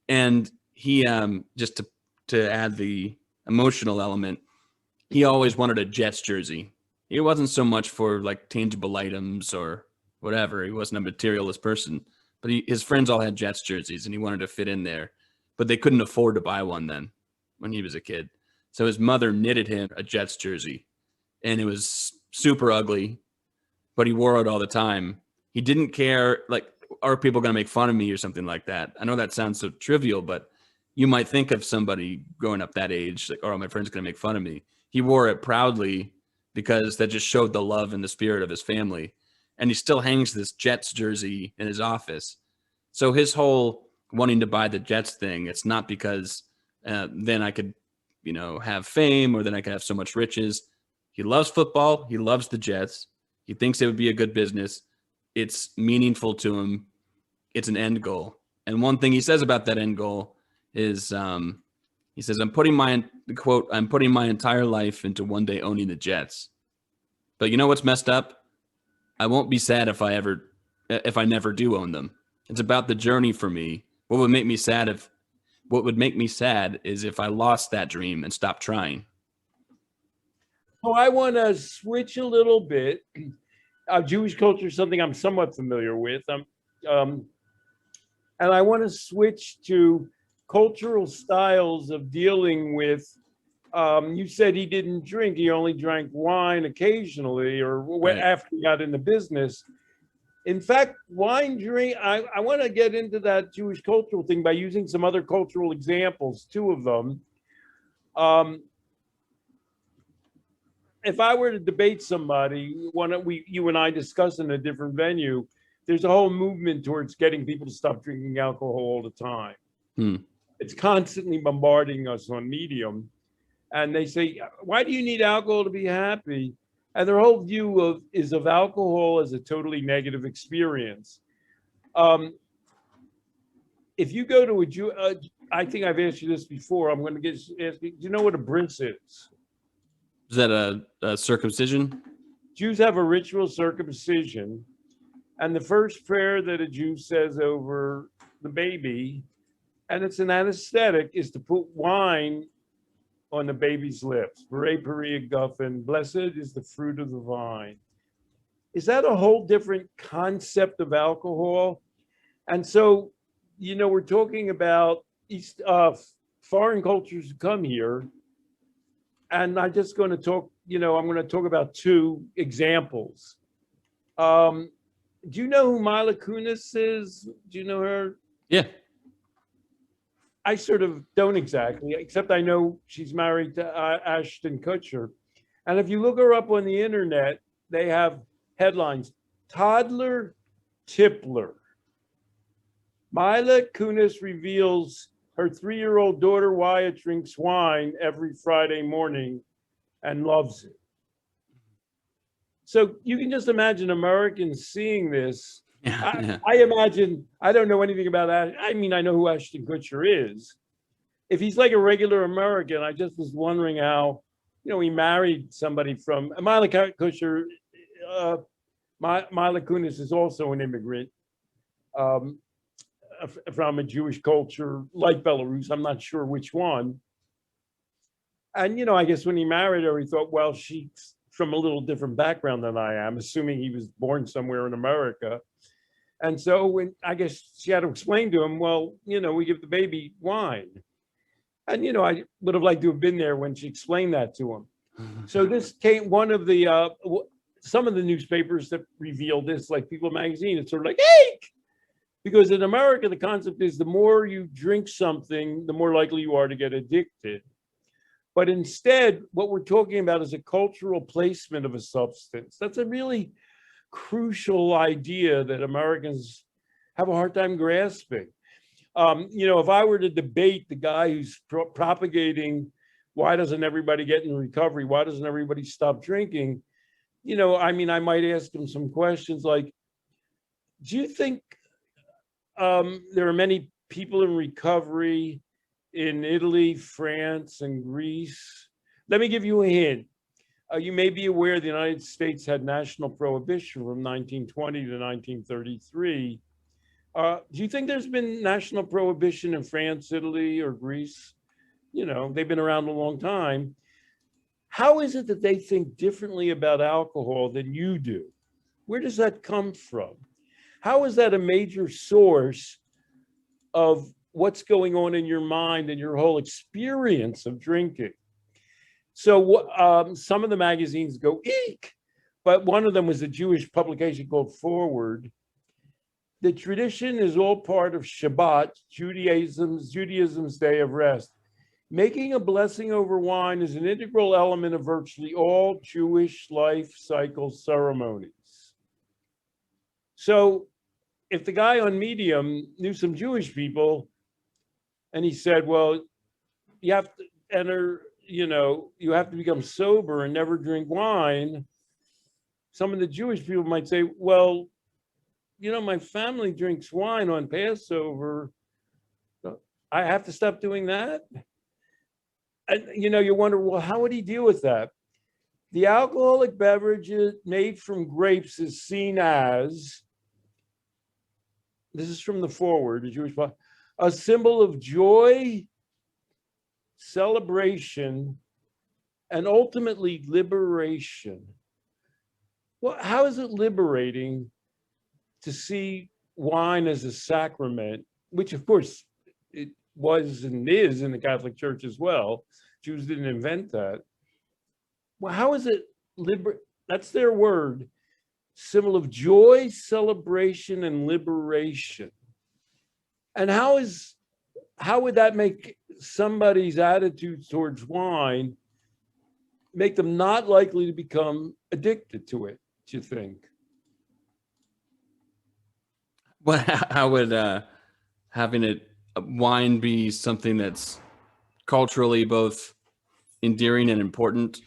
And he, just to add the emotional element, he always wanted a Jets jersey. It wasn't so much for like tangible items or whatever. He wasn't a materialist person, but his friends all had Jets jerseys and he wanted to fit in there, but they couldn't afford to buy one then when he was a kid. So his mother knitted him a Jets jersey, and it was super ugly, but he wore it all the time. He didn't care, like, are people going to make fun of me or something like that? I know that sounds so trivial, but you might think of somebody growing up that age, like, oh, my friend's going to make fun of me. He wore it proudly because that just showed the love and the spirit of his family. And he still hangs this Jets jersey in his office. So his whole wanting to buy the Jets thing, it's not because then I could, have fame, or then I could have so much riches. He loves football. He loves the Jets. He thinks it would be a good business. It's meaningful to him. It's an end goal. And one thing he says about that end goal is, he says, I'm putting my entire life into one day owning the Jets. But you know what's messed up? I won't be sad if I never do own them. It's about the journey for me. What would make me sad is if I lost that dream and stopped trying. So I want to switch a little bit. Jewish culture is something I'm somewhat familiar with. And I want to switch to cultural styles of dealing with. You said he didn't drink. He only drank wine occasionally, or Right. after he got into business. In fact, wine drink, I want to get into that Jewish cultural thing by using some other cultural examples, two of them. If I were to debate somebody, you and I discuss in a different venue, there's a whole movement towards getting people to stop drinking alcohol all the time. It's constantly bombarding us on Medium. And they say, why do you need alcohol to be happy? And their whole view is of alcohol as a totally negative experience. If you go to a Jew, I think I've asked you this before. I'm going to ask you, do you know what a bris is? Is that a circumcision? Jews have a ritual circumcision. And the first prayer that a Jew says over the baby, and it's an anesthetic, is to put wine on the baby's lips. Berei Peri Guffin, blessed is the fruit of the vine. Is that a whole different concept of alcohol? And so, we're talking about foreign cultures who come here. And I'm just going to talk, I'm going to talk about two examples. Do you know who Mila Kunis is? Do you know her? Yeah. I sort of don't exactly, except I know she's married to Ashton Kutcher. And if you look her up on the internet, they have headlines, Toddler Tippler. Mila Kunis reveals her 3-year-old daughter Wyatt drinks wine every Friday morning and loves it. So you can just imagine Americans seeing this. Yeah. I imagine, I don't know anything about that. I mean, I know who Ashton Kutcher is. If he's like a regular American, I just was wondering how, he married somebody from Mila Kunis. Mila Kunis is also an immigrant from a Jewish culture like Belarus. I'm not sure which one. And, I guess when he married her, he thought, well, she's from a little different background than I am, assuming he was born somewhere in America. And so I guess she had to explain to him, well, we give the baby wine. And, I would have liked to have been there when she explained that to him. So this came, some of the newspapers that revealed this, like People Magazine, it's sort of like, hey! Because in America, the concept is the more you drink something, the more likely you are to get addicted. But instead, what we're talking about is a cultural placement of a substance. That's a really crucial idea that Americans have a hard time grasping. If I were to debate the guy who's propagating, why doesn't everybody get in recovery? Why doesn't everybody stop drinking? I might ask him some questions like, do you think there are many people in recovery in Italy, France, and Greece? Let me give you a hint. You may be aware the United States had national prohibition from 1920 to 1933. Do you think there's been national prohibition in France, Italy, or Greece? They've been around a long time. How is it that they think differently about alcohol than you do? Where does that come from? How is that a major source of what's going on in your mind and your whole experience of drinking? So some of the magazines go, eek, but one of them was a Jewish publication called Forward. The tradition is all part of Shabbat, Judaism's day of rest. Making a blessing over wine is an integral element of virtually all Jewish life cycle ceremonies. So if the guy on Medium knew some Jewish people and he said, well, you have to enter, you have to become sober and never drink wine, some of the Jewish people might say, well, my family drinks wine on Passover. I have to stop doing that? And, you wonder, well, how would he deal with that? The alcoholic beverage made from grapes is seen as, this is from the Forward, the Jewish, a symbol of joy, celebration, and ultimately liberation. Well, how is it liberating to see wine as a sacrament, which of course it was and is in the Catholic Church as well. Jews didn't invent that. Well, how is it that's their word, symbol of joy, celebration, and liberation. And how would that make somebody's attitude towards wine make them not likely to become addicted to it, do you think? Well, how would having wine be something that's culturally both endearing and important?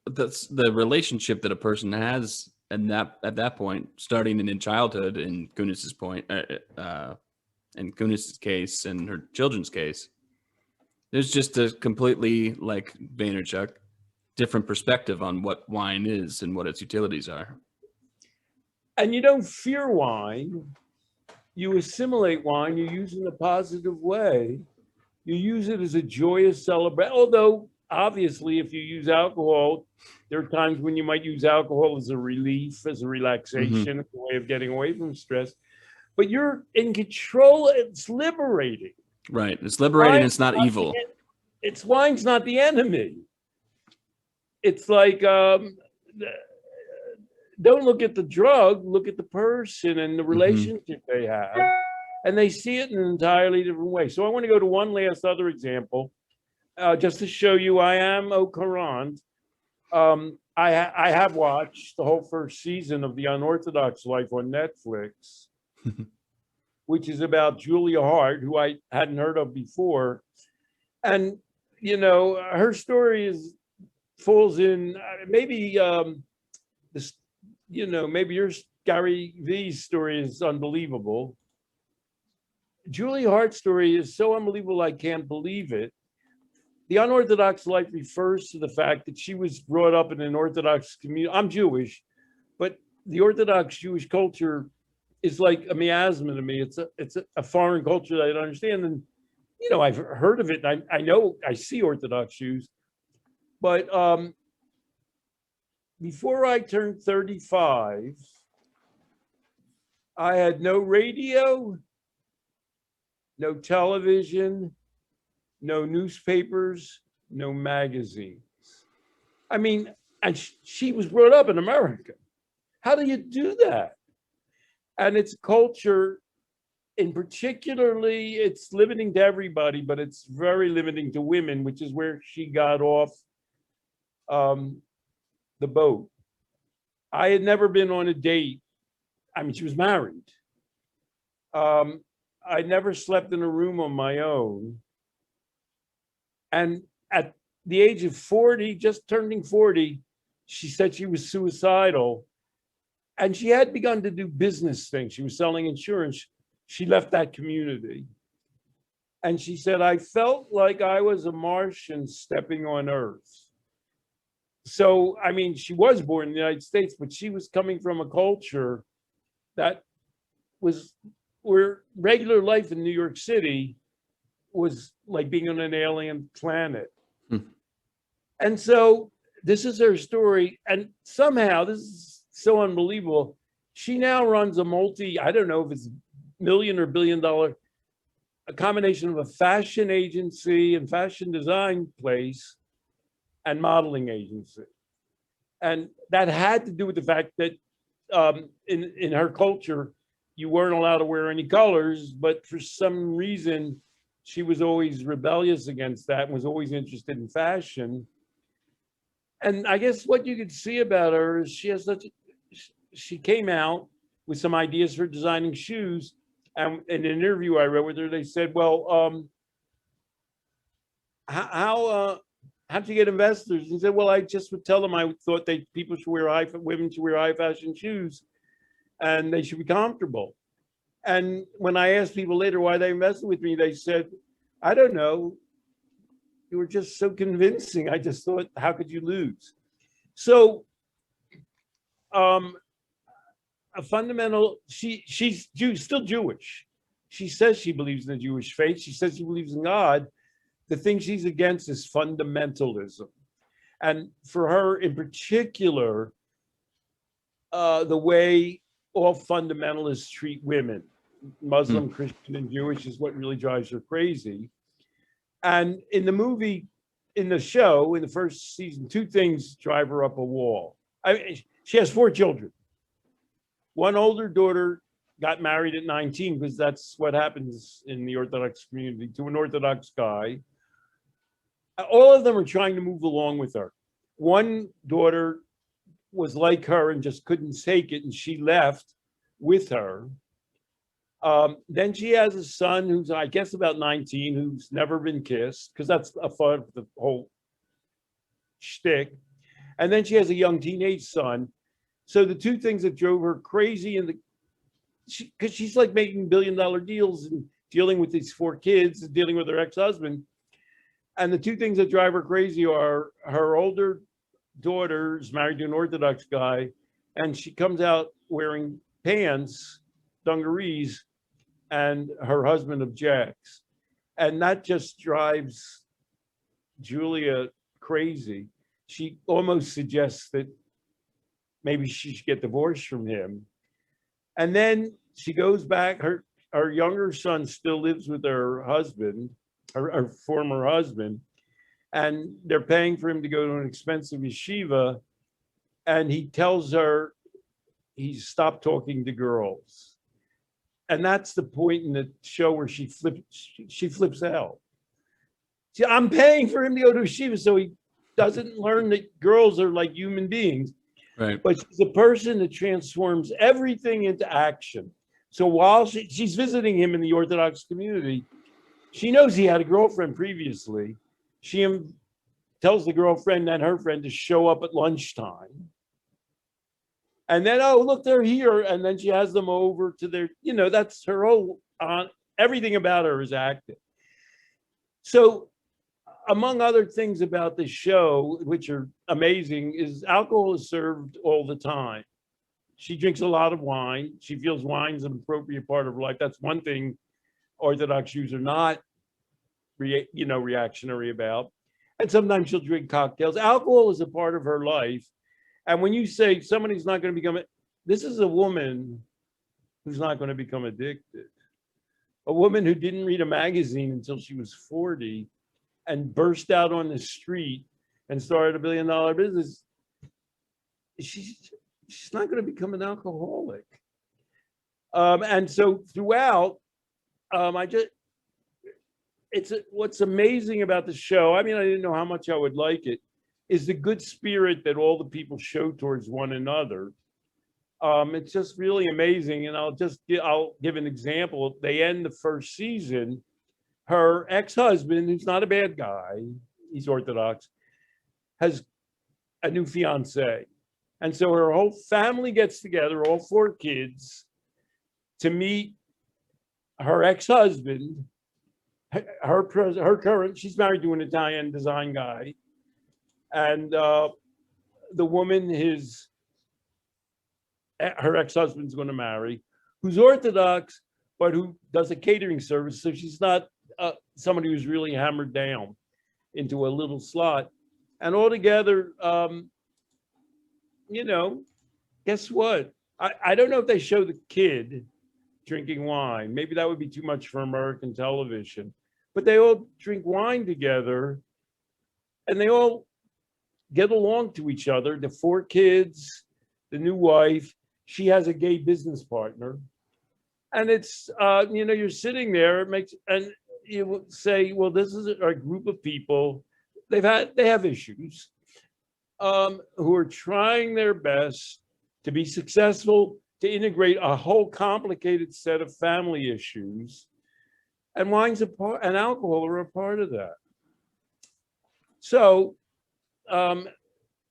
That's the relationship that a person has, and at that point, starting in childhood, in Kunis's point, in Kunis's case, and her children's case, there's just a completely, like Vaynerchuk, different perspective on what wine is and what its utilities are. And you don't fear wine. You assimilate wine. You use it in a positive way. You use it as a joyous celebration. Although, obviously, if you use alcohol, there are times when you might use alcohol as a relief, as a relaxation, as a way of getting away from stress. But you're in control. It's liberating. Right. It's liberating. It's not evil. Wine's not the enemy. It's like, don't look at the drug, look at the person and the relationship they have. And they see it in an entirely different way. So I want to go to one last other example, just to show you I am au courant. I have watched the whole first season of the Unorthodox Life on Netflix, which is about Julia Haart, who I hadn't heard of before. And, you know, her story falls in maybe this, you know, maybe your Garyvee's story is unbelievable. Julia Hart's story is so unbelievable, I can't believe it. The Unorthodox Life refers to the fact that she was brought up in an Orthodox community. I'm Jewish, but the Orthodox Jewish culture is like a miasma to me. It's a foreign culture that I don't understand. And, you know, I've heard of it. And I know I see Orthodox Jews, but before I turned 35, I had no radio, no television, no newspapers, no magazines. I mean, and she was brought up in America. How do you do that? And it's culture, in particularly, it's limiting to everybody, but it's very limiting to women, which is where she got off the boat. I had never been on a date. I mean, she was married. I never slept in a room on my own. And at the age of 40, just turning 40, she said she was suicidal. And she had begun to do business things. She was selling insurance. She left that community. And she said, I felt like I was a Martian stepping on Earth. So, I mean, she was born in the United States, but she was coming from a culture that was where regular life in New York City was like being on an alien planet. And so this is her story. And somehow, this is so unbelievable. She now runs a I don't know if it's million or $1 billion, a combination of a fashion agency and fashion design place and modeling agency. And that had to do with the fact that in her culture, you weren't allowed to wear any colors, but for some reason, she was always rebellious against that and was always interested in fashion. And I guess what you could see about her is she came out with some ideas for designing shoes. And in an interview I read with her, they said, well, how'd you get investors? And he said, well, I just would tell them I thought women should wear high fashion shoes and they should be comfortable. And when I asked people later why they invested with me, they said, I don't know. You were just so convincing. I just thought, how could you lose? So a fundamental, she's still Jewish. She says she believes in the Jewish faith. She says she believes in God. The thing she's against is fundamentalism. And for her in particular, the way all fundamentalists treat women, Muslim, Christian, and Jewish, is what really drives her crazy. And in the movie, in the show, in the first season, two things drive her up a wall. She has 4 children. One older daughter got married at 19, because that's what happens in the Orthodox community, to an Orthodox guy. All of them are trying to move along with her. One daughter was like her and just couldn't take it, and she left with her. Then she has a son who's, I guess, about 19, who's never been kissed, because that's a part of the whole shtick. And then she has a young teenage son. So the two things that drove her crazy, because she's like making $1 billion deals and dealing with these 4 kids, and dealing with her ex-husband. And the two things that drive her crazy are her older daughter's married to an Orthodox guy, and she comes out wearing pants, dungarees, and her husband objects. And that just drives Julia crazy. She almost suggests that maybe she should get divorced from him. And then she goes back, her younger son still lives with her husband, her former husband, and they're paying for him to go to an expensive yeshiva. And he tells her he's stopped talking to girls. And that's the point in the show where she flips out. See, I'm paying for him to go to yeshiva so he doesn't learn that girls are like human beings. Right. But she's a person that transforms everything into action. So while she's visiting him in the Orthodox community, she knows he had a girlfriend previously. She tells the girlfriend and her friend to show up at lunchtime. And then, oh, look, they're here. And then she has them over to their, that's her whole, everything about her is acting. So among other things about the show, which are amazing, is alcohol is served all the time. She drinks a lot of wine. She feels wine's an appropriate part of her life. That's one thing Orthodox Jews are not, reactionary about. And sometimes she'll drink cocktails. Alcohol is a part of her life. And when you say somebody's not going to become, this is a woman who's not going to become addicted. A woman who didn't read a magazine until she was 40 and burst out on the street and started $1 billion business. She's not going to become an alcoholic. And so throughout, what's amazing about the show, I didn't know how much I would like it, is the good spirit that all the people show towards one another. It's just really amazing. And I'll give an example. They end the first season. Her ex-husband, who's not a bad guy, he's Orthodox, has a new fiance. And so her whole family gets together, all 4 kids, to meet her ex-husband, her current, she's married to an Italian design guy. And the woman her ex-husband's going to marry, who's Orthodox, but who does a catering service. So she's not somebody who's really hammered down into a little slot. And altogether, guess what? I don't know if they show the kid drinking wine. Maybe that would be too much for American television. But they all drink wine together, and they all get along to each other. The 4 kids, the new wife, she has a gay business partner. And it's, you're sitting there, and you say, well, this is a group of people, they have issues, who are trying their best to be successful, to integrate a whole complicated set of family issues. And wine's and alcohol are a part of that. So,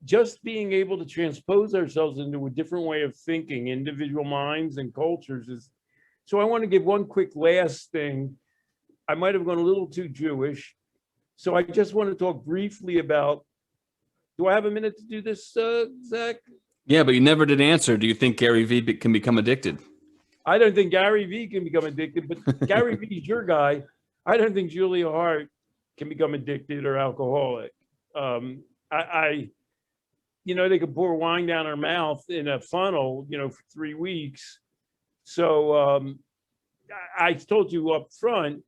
just being able to transpose ourselves into a different way of thinking, individual minds and cultures is. So I want to give one quick last thing. I might have gone a little too Jewish. So I just want to talk briefly about, do I have a minute to do this, Zach? Yeah, but you never did answer. Do you think Garyvee can become addicted? I don't think Garyvee can become addicted, but Garyvee's your guy. I don't think Julia Haart can become addicted or alcoholic. They could pour wine down her mouth in a funnel, for 3 weeks. So I told you up front,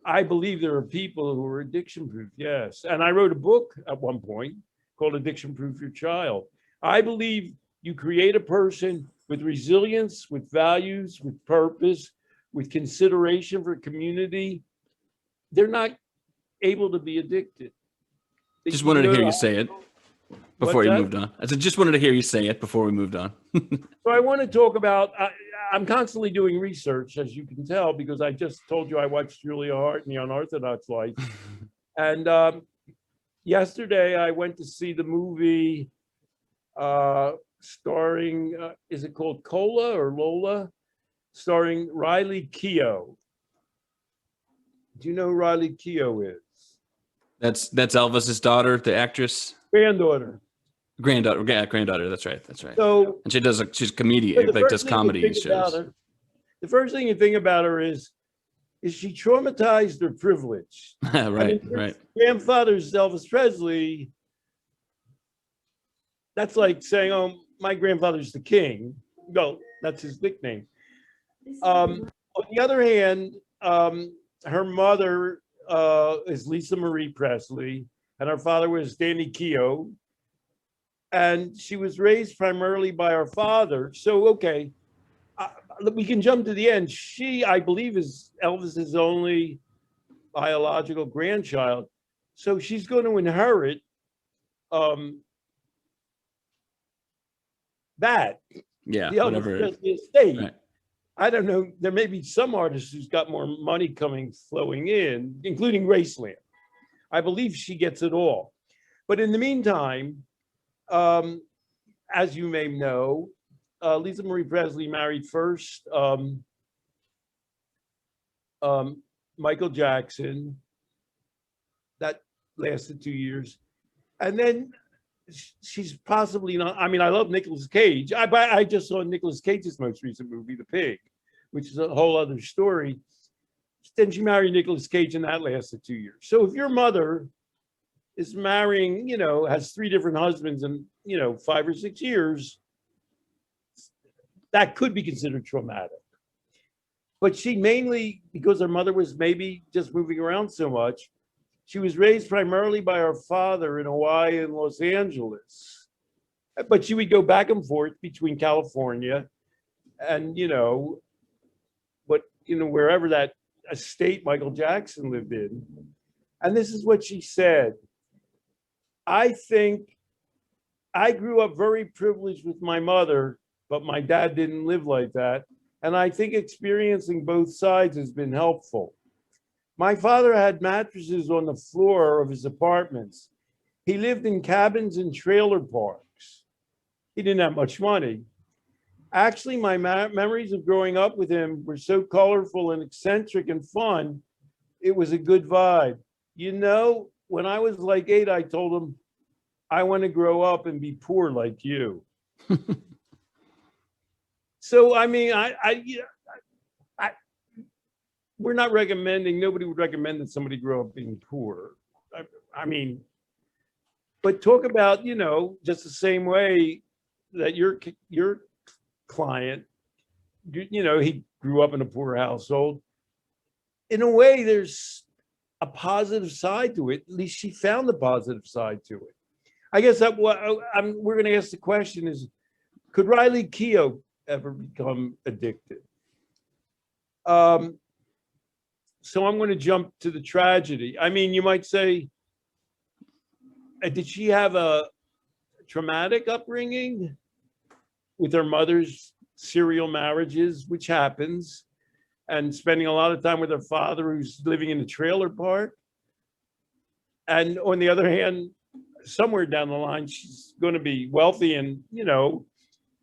I believe there are people who are addiction proof. Yes. And I wrote a book at one point called Addiction Proof Your Child. I believe you create a person with resilience, with values, with purpose, with consideration for community. They're not able to be addicted. Just wanted to hear you say it before you moved on. I just wanted to hear you say it before we moved on. So I want to talk about, I'm constantly doing research, as you can tell, because I just told you I watched Julia Haart in the Unorthodox Life. And yesterday I went to see the movie starring, is it called Cola or Lola? Starring Riley Keough. Do you know who Riley Keough is? That's Elvis's daughter, the actress. Granddaughter. Granddaughter. That's right. So, and she's a comedian, does comedy shows. The first thing you think about her is she traumatized or privileged? Right. Grandfather's Elvis Presley. That's like saying, "Oh, my grandfather's the king." No, that's his nickname. On the other hand, her mother is Lisa Marie Presley, and her father was Danny Keough. And she was raised primarily by her father. So, okay, we can jump to the end. She, I believe, is Elvis's only biological grandchild. So she's going to inherit that, Yeah, the Elvis whatever. Presley estate. Right. I don't know. There may be some artists who's got more money flowing in, including Graceland. I believe she gets it all. But in the meantime, as you may know, Lisa Marie Presley married first Michael Jackson. That lasted 2 years. And then she's possibly not. I mean, I love Nicolas Cage. I just saw Nicolas Cage's most recent movie, The Pig, which is a whole other story. Then she married Nicolas Cage, and that lasted 2 years. So if your mother is marrying, has 3 different husbands in, 5 or 6 years, that could be considered traumatic. But she mainly, because her mother was maybe just moving around so much, she was raised primarily by her father in Hawaii and Los Angeles. But she would go back and forth between California and, wherever that estate Michael Jackson lived in. And this is what she said. I think I grew up very privileged with my mother, but my dad didn't live like that. And I think experiencing both sides has been helpful. My father had mattresses on the floor of his apartments. He lived in cabins and trailer parks. He didn't have much money. Actually, my memories of growing up with him were so colorful and eccentric and fun. It was a good vibe. When I was like 8, I told him, I want to grow up and be poor like you. So, I mean, we're not recommending, nobody would recommend that somebody grow up being poor. I mean, but talk about, just the same way that your client, he grew up in a poor household. In a way, there's a positive side to it. At least she found the positive side to it. I guess that we're going to ask the question is, could Riley Keough ever become addicted? So I'm going to jump to the tragedy. I mean, you might say, did she have a traumatic upbringing with her mother's serial marriages, which happens, and spending a lot of time with her father who's living in a trailer park? And on the other hand, somewhere down the line, she's going to be wealthy. And,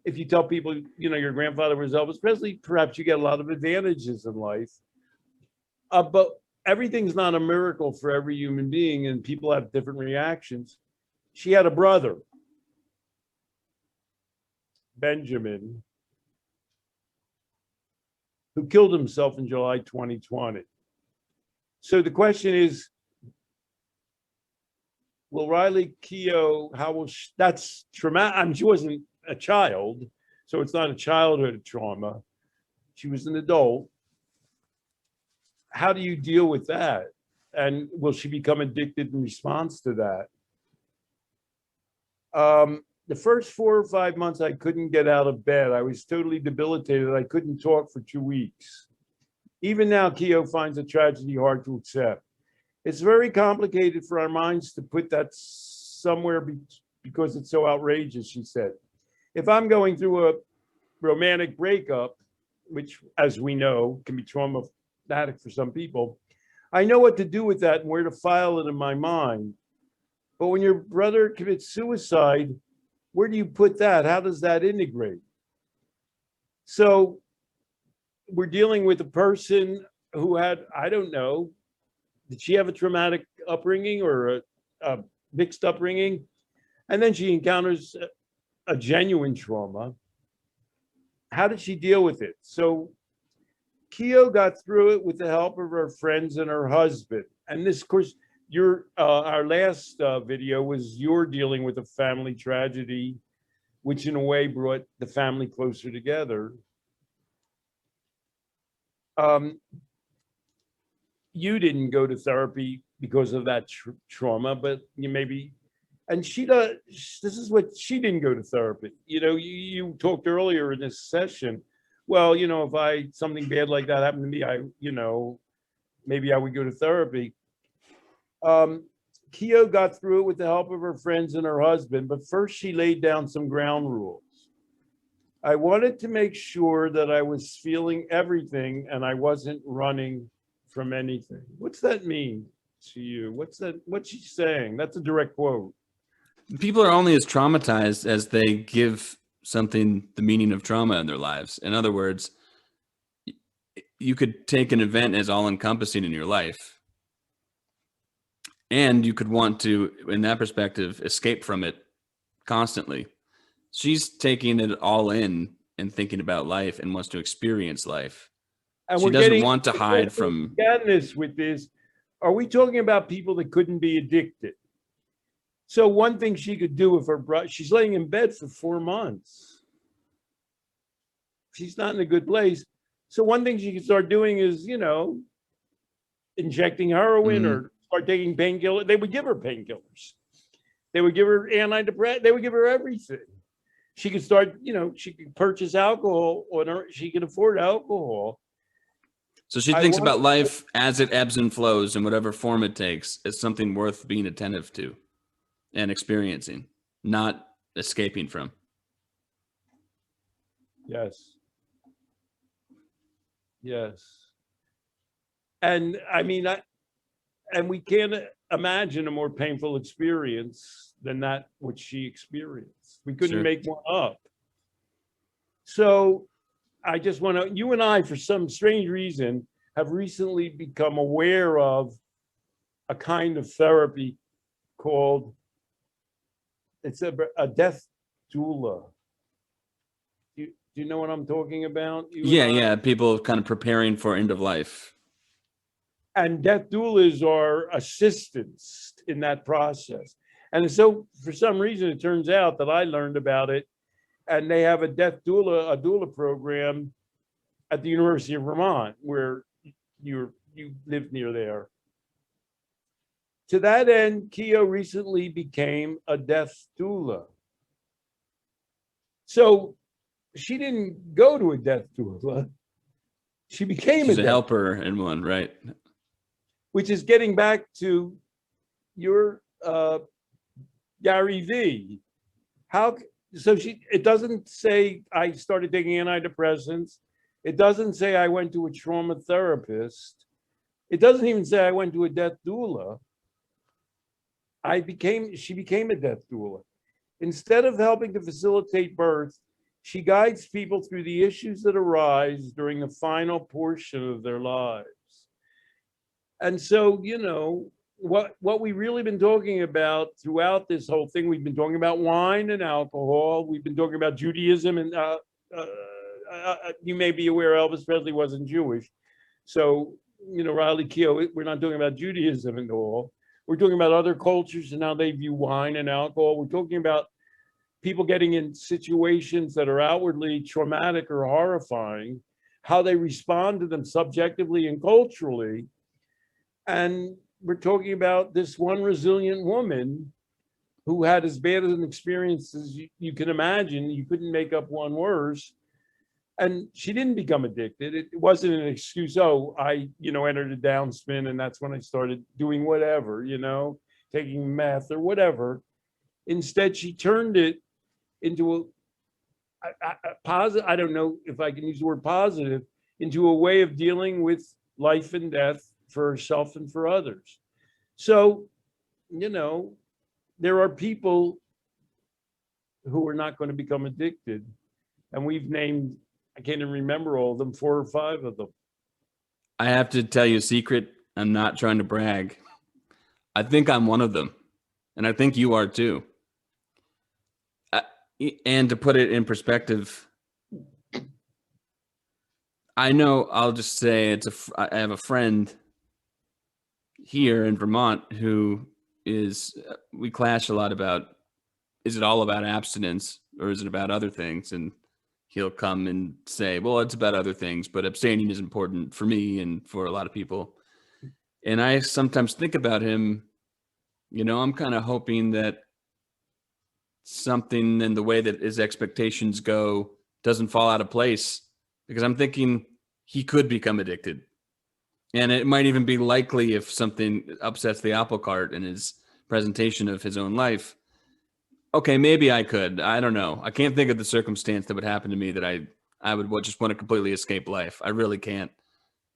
if you tell people, your grandfather was Elvis Presley, perhaps you get a lot of advantages in life. But everything's not a miracle for every human being, and people have different reactions. She had a brother, Benjamin, who killed himself in July 2020. So the question is, will Riley Keough, that's traumatic. She wasn't a child, so it's not a childhood trauma. She was an adult. How do you deal with that? And will she become addicted in response to that? The first 4 or 5 months, I couldn't get out of bed. I was totally debilitated. I couldn't talk for 2 weeks. Even now, Keough finds the tragedy hard to accept. It's very complicated for our minds to put that somewhere because it's so outrageous, she said. If I'm going through a romantic breakup, which, as we know, can be traumatic for some people, I know what to do with that and where to file it in my mind. But when your brother commits suicide, where do you put that? How does that integrate? So we're dealing with a person who had, I don't know, did she have a traumatic upbringing or a mixed upbringing? And then she encounters a genuine trauma. How did she deal with it? So Keough got through it with the help of her friends and her husband. And this, of course, our last video was you're dealing with a family tragedy, which in a way brought the family closer together. Um, you didn't go to therapy because of that trauma, but you maybe, and she does, this is what she didn't go to therapy. You talked earlier in this session, well, if something bad like that happened to me, maybe I would go to therapy. Keough got through it with the help of her friends and her husband, but first she laid down some ground rules. I wanted to make sure that I was feeling everything and I wasn't running from anything. What's that mean to you? What's she's saying? That's a direct quote. People are only as traumatized as they give something the meaning of trauma in their lives. In other words, you could take an event as all encompassing in your life, and you could want to, in that perspective, escape from it constantly. She's taking it all in and thinking about life and wants to experience life. And she doesn't want to hide from this. With this, are we talking about people that couldn't be addicted? So one thing she could do with her brother, she's laying in bed for 4 months. She's not in a good place. So one thing she could start doing is, injecting heroin or start taking painkillers. They would give her painkillers. They would give her antidepressants. They would give her everything. She could start, she could purchase alcohol, or she could afford alcohol. So she thinks about life as it ebbs and flows in whatever form it takes as something worth being attentive to and experiencing, not escaping from. Yes. Yes. And I mean, and we can't imagine a more painful experience than that which she experienced. We couldn't make one up. So I just want to, you and I, for some strange reason, have recently become aware of a kind of therapy called, it's a death doula. Do you know what I'm talking about? Yeah. People kind of preparing for end of life. And death doulas are assistants in that process. And so for some reason, it turns out that I learned about it, and they have a doula program at the University of Vermont, where you live near there. To that end, Keough recently became a death doula. So she didn't go to a death doula. She became She's a helper in one, right? Which is getting back to your Garyvee. It doesn't say I started taking antidepressants. It doesn't say I went to a trauma therapist. It doesn't even say I went to a death doula. She became a death doula. Instead of helping to facilitate birth, she guides people through the issues that arise during the final portion of their lives. And so, what we've really been talking about throughout this whole thing, we've been talking about wine and alcohol. We've been talking about Judaism, and you may be aware Elvis Presley wasn't Jewish. So, Riley Keough, we're not talking about Judaism at all. We're talking about other cultures and how they view wine and alcohol. We're talking about people getting in situations that are outwardly traumatic or horrifying, how they respond to them subjectively and culturally. And we're talking about this one resilient woman who had as bad an experience as you can imagine. You couldn't make up one worse. And she didn't become addicted. It wasn't an excuse. Oh, I, entered a downspin, and that's when I started doing whatever, taking meth or whatever. Instead, she turned it into a positive, I don't know if I can use the word positive, into a way of dealing with life and death for herself and for others. So, there are people who are not going to become addicted. And we've named, I can't even remember all of them, 4 or 5 of them. I have to tell you a secret. I'm not trying to brag. I think I'm one of them. And I think you are too. And to put it in perspective, I know, I'll just say I have a friend here in Vermont who we clash a lot about, is it all about abstinence or is it about other things? And he'll come and say, well, it's about other things, but abstaining is important for me and for a lot of people. And I sometimes think about him, I'm kind of hoping that something in the way that his expectations go doesn't fall out of place, because I'm thinking he could become addicted. And it might even be likely if something upsets the apple cart in his presentation of his own life. Okay, maybe I could. I don't know. I can't think of the circumstance that would happen to me that I would just want to completely escape life. I really can't.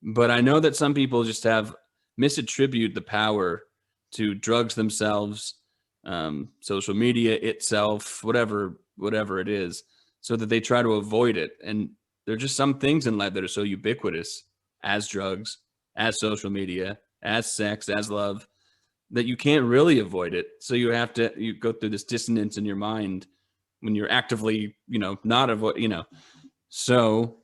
But I know that some people just misattribute the power to drugs themselves, social media itself, whatever it is, so that they try to avoid it. And there are just some things in life that are so ubiquitous, as drugs, as social media, as sex, as love, that you can't really avoid it. So you go through this dissonance in your mind when you're actively, not avoid, So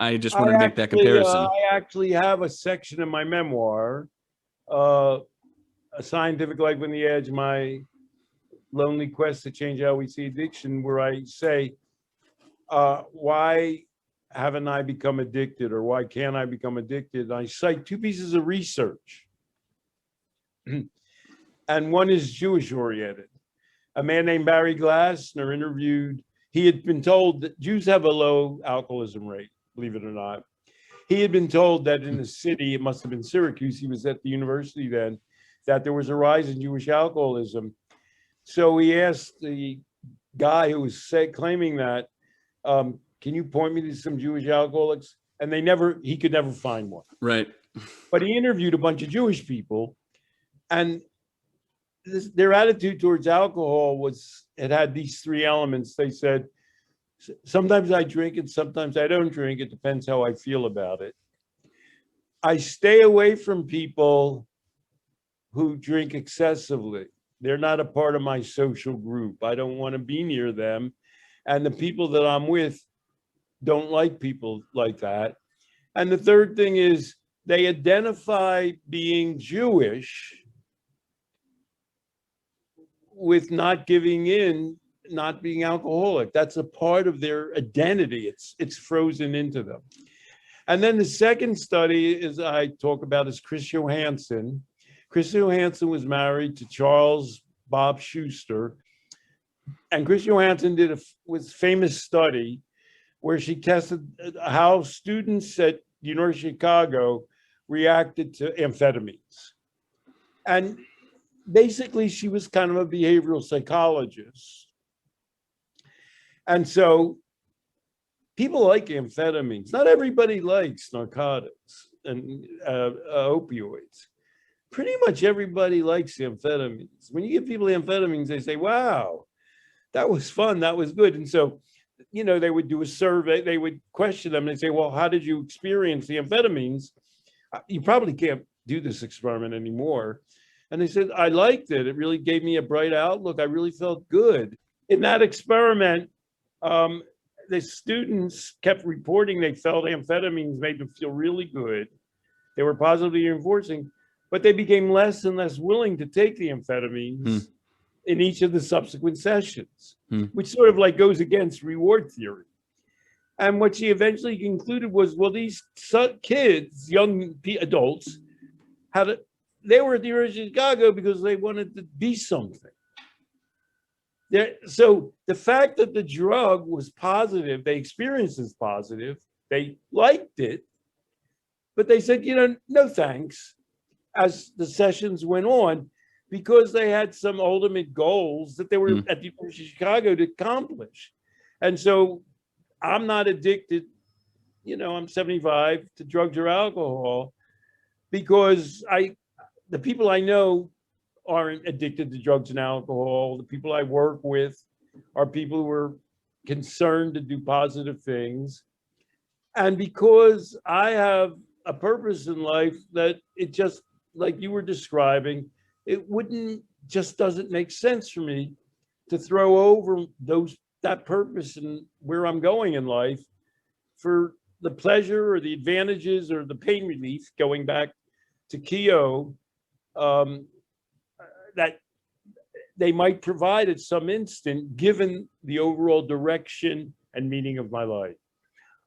I just wanted to make that comparison. I actually have a section in my memoir, A Scientific Life on the Edge, my lonely quest to change how we see addiction, where I say, why haven't I become addicted, or why can't I become addicted? And I cite 2 pieces of research. And one is Jewish oriented. A man named Barry Glassner interviewed, he had been told that Jews have a low alcoholism rate, believe it or not. He had been told that in the city, it must have been Syracuse, he was at the university then, that there was a rise in Jewish alcoholism. So he asked the guy who was claiming that, can you point me to some Jewish alcoholics? And he could never find one. Right. But he interviewed a bunch of Jewish people, and their attitude towards alcohol it had these 3 elements. They said, sometimes I drink and sometimes I don't drink. It depends how I feel about it. I stay away from people who drink excessively. They're not a part of my social group. I don't want to be near them. And the people that I'm with don't like people like that. And the third thing is they identify being Jewish with not giving in, not being alcoholic. That's a part of their identity. It's frozen into them. And then the second study I talk about is Chris Johansson. Chris Johansson was married to Charles Bob Schuster. And Chris Johansson did was famous study where she tested how students at the University of Chicago reacted to amphetamines. And basically, she was kind of a behavioral psychologist. And so people like amphetamines. Not everybody likes narcotics and opioids. Pretty much everybody likes amphetamines. When you give people amphetamines, they say, wow, that was fun, that was good. And so, they would do a survey, they would question them and say, well, how did you experience the amphetamines? You probably can't do this experiment anymore. And they said, I liked it. It really gave me a bright outlook. I really felt good. In that experiment, the students kept reporting they felt amphetamines made them feel really good. They were positively reinforcing, but they became less and less willing to take the amphetamines in each of the subsequent sessions, which sort of like goes against reward theory. And what she eventually concluded was, well, these kids, young adults, they were at the University of Chicago because they wanted to be something. So the fact that the drug was positive, they experienced as positive, they liked it, but they said, no thanks, as the sessions went on, because they had some ultimate goals that they were at the University of Chicago to accomplish. And so I'm not addicted, I'm 75, to drugs or alcohol, because the people I know aren't addicted to drugs and alcohol. The people I work with are people who are concerned to do positive things. And because I have a purpose in life that it just, like you were describing, it doesn't make sense for me to throw over that purpose and where I'm going in life for the pleasure or the advantages or the pain relief, going back to Keough, that they might provide at some instant, given the overall direction and meaning of my life.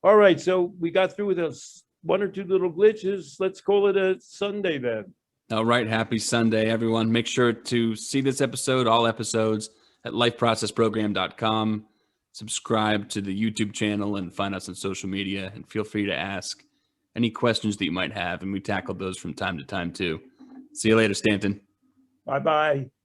All right, so we got through with us one or two little glitches. Let's call it a Sunday then. All right. Happy Sunday, everyone. Make sure to see this episode, all episodes, at lifeprocessprogram.com. Subscribe to the YouTube channel and find us on social media. And feel free to ask any questions that you might have. And we tackle those from time to time, too. See you later, Stanton. Bye-bye.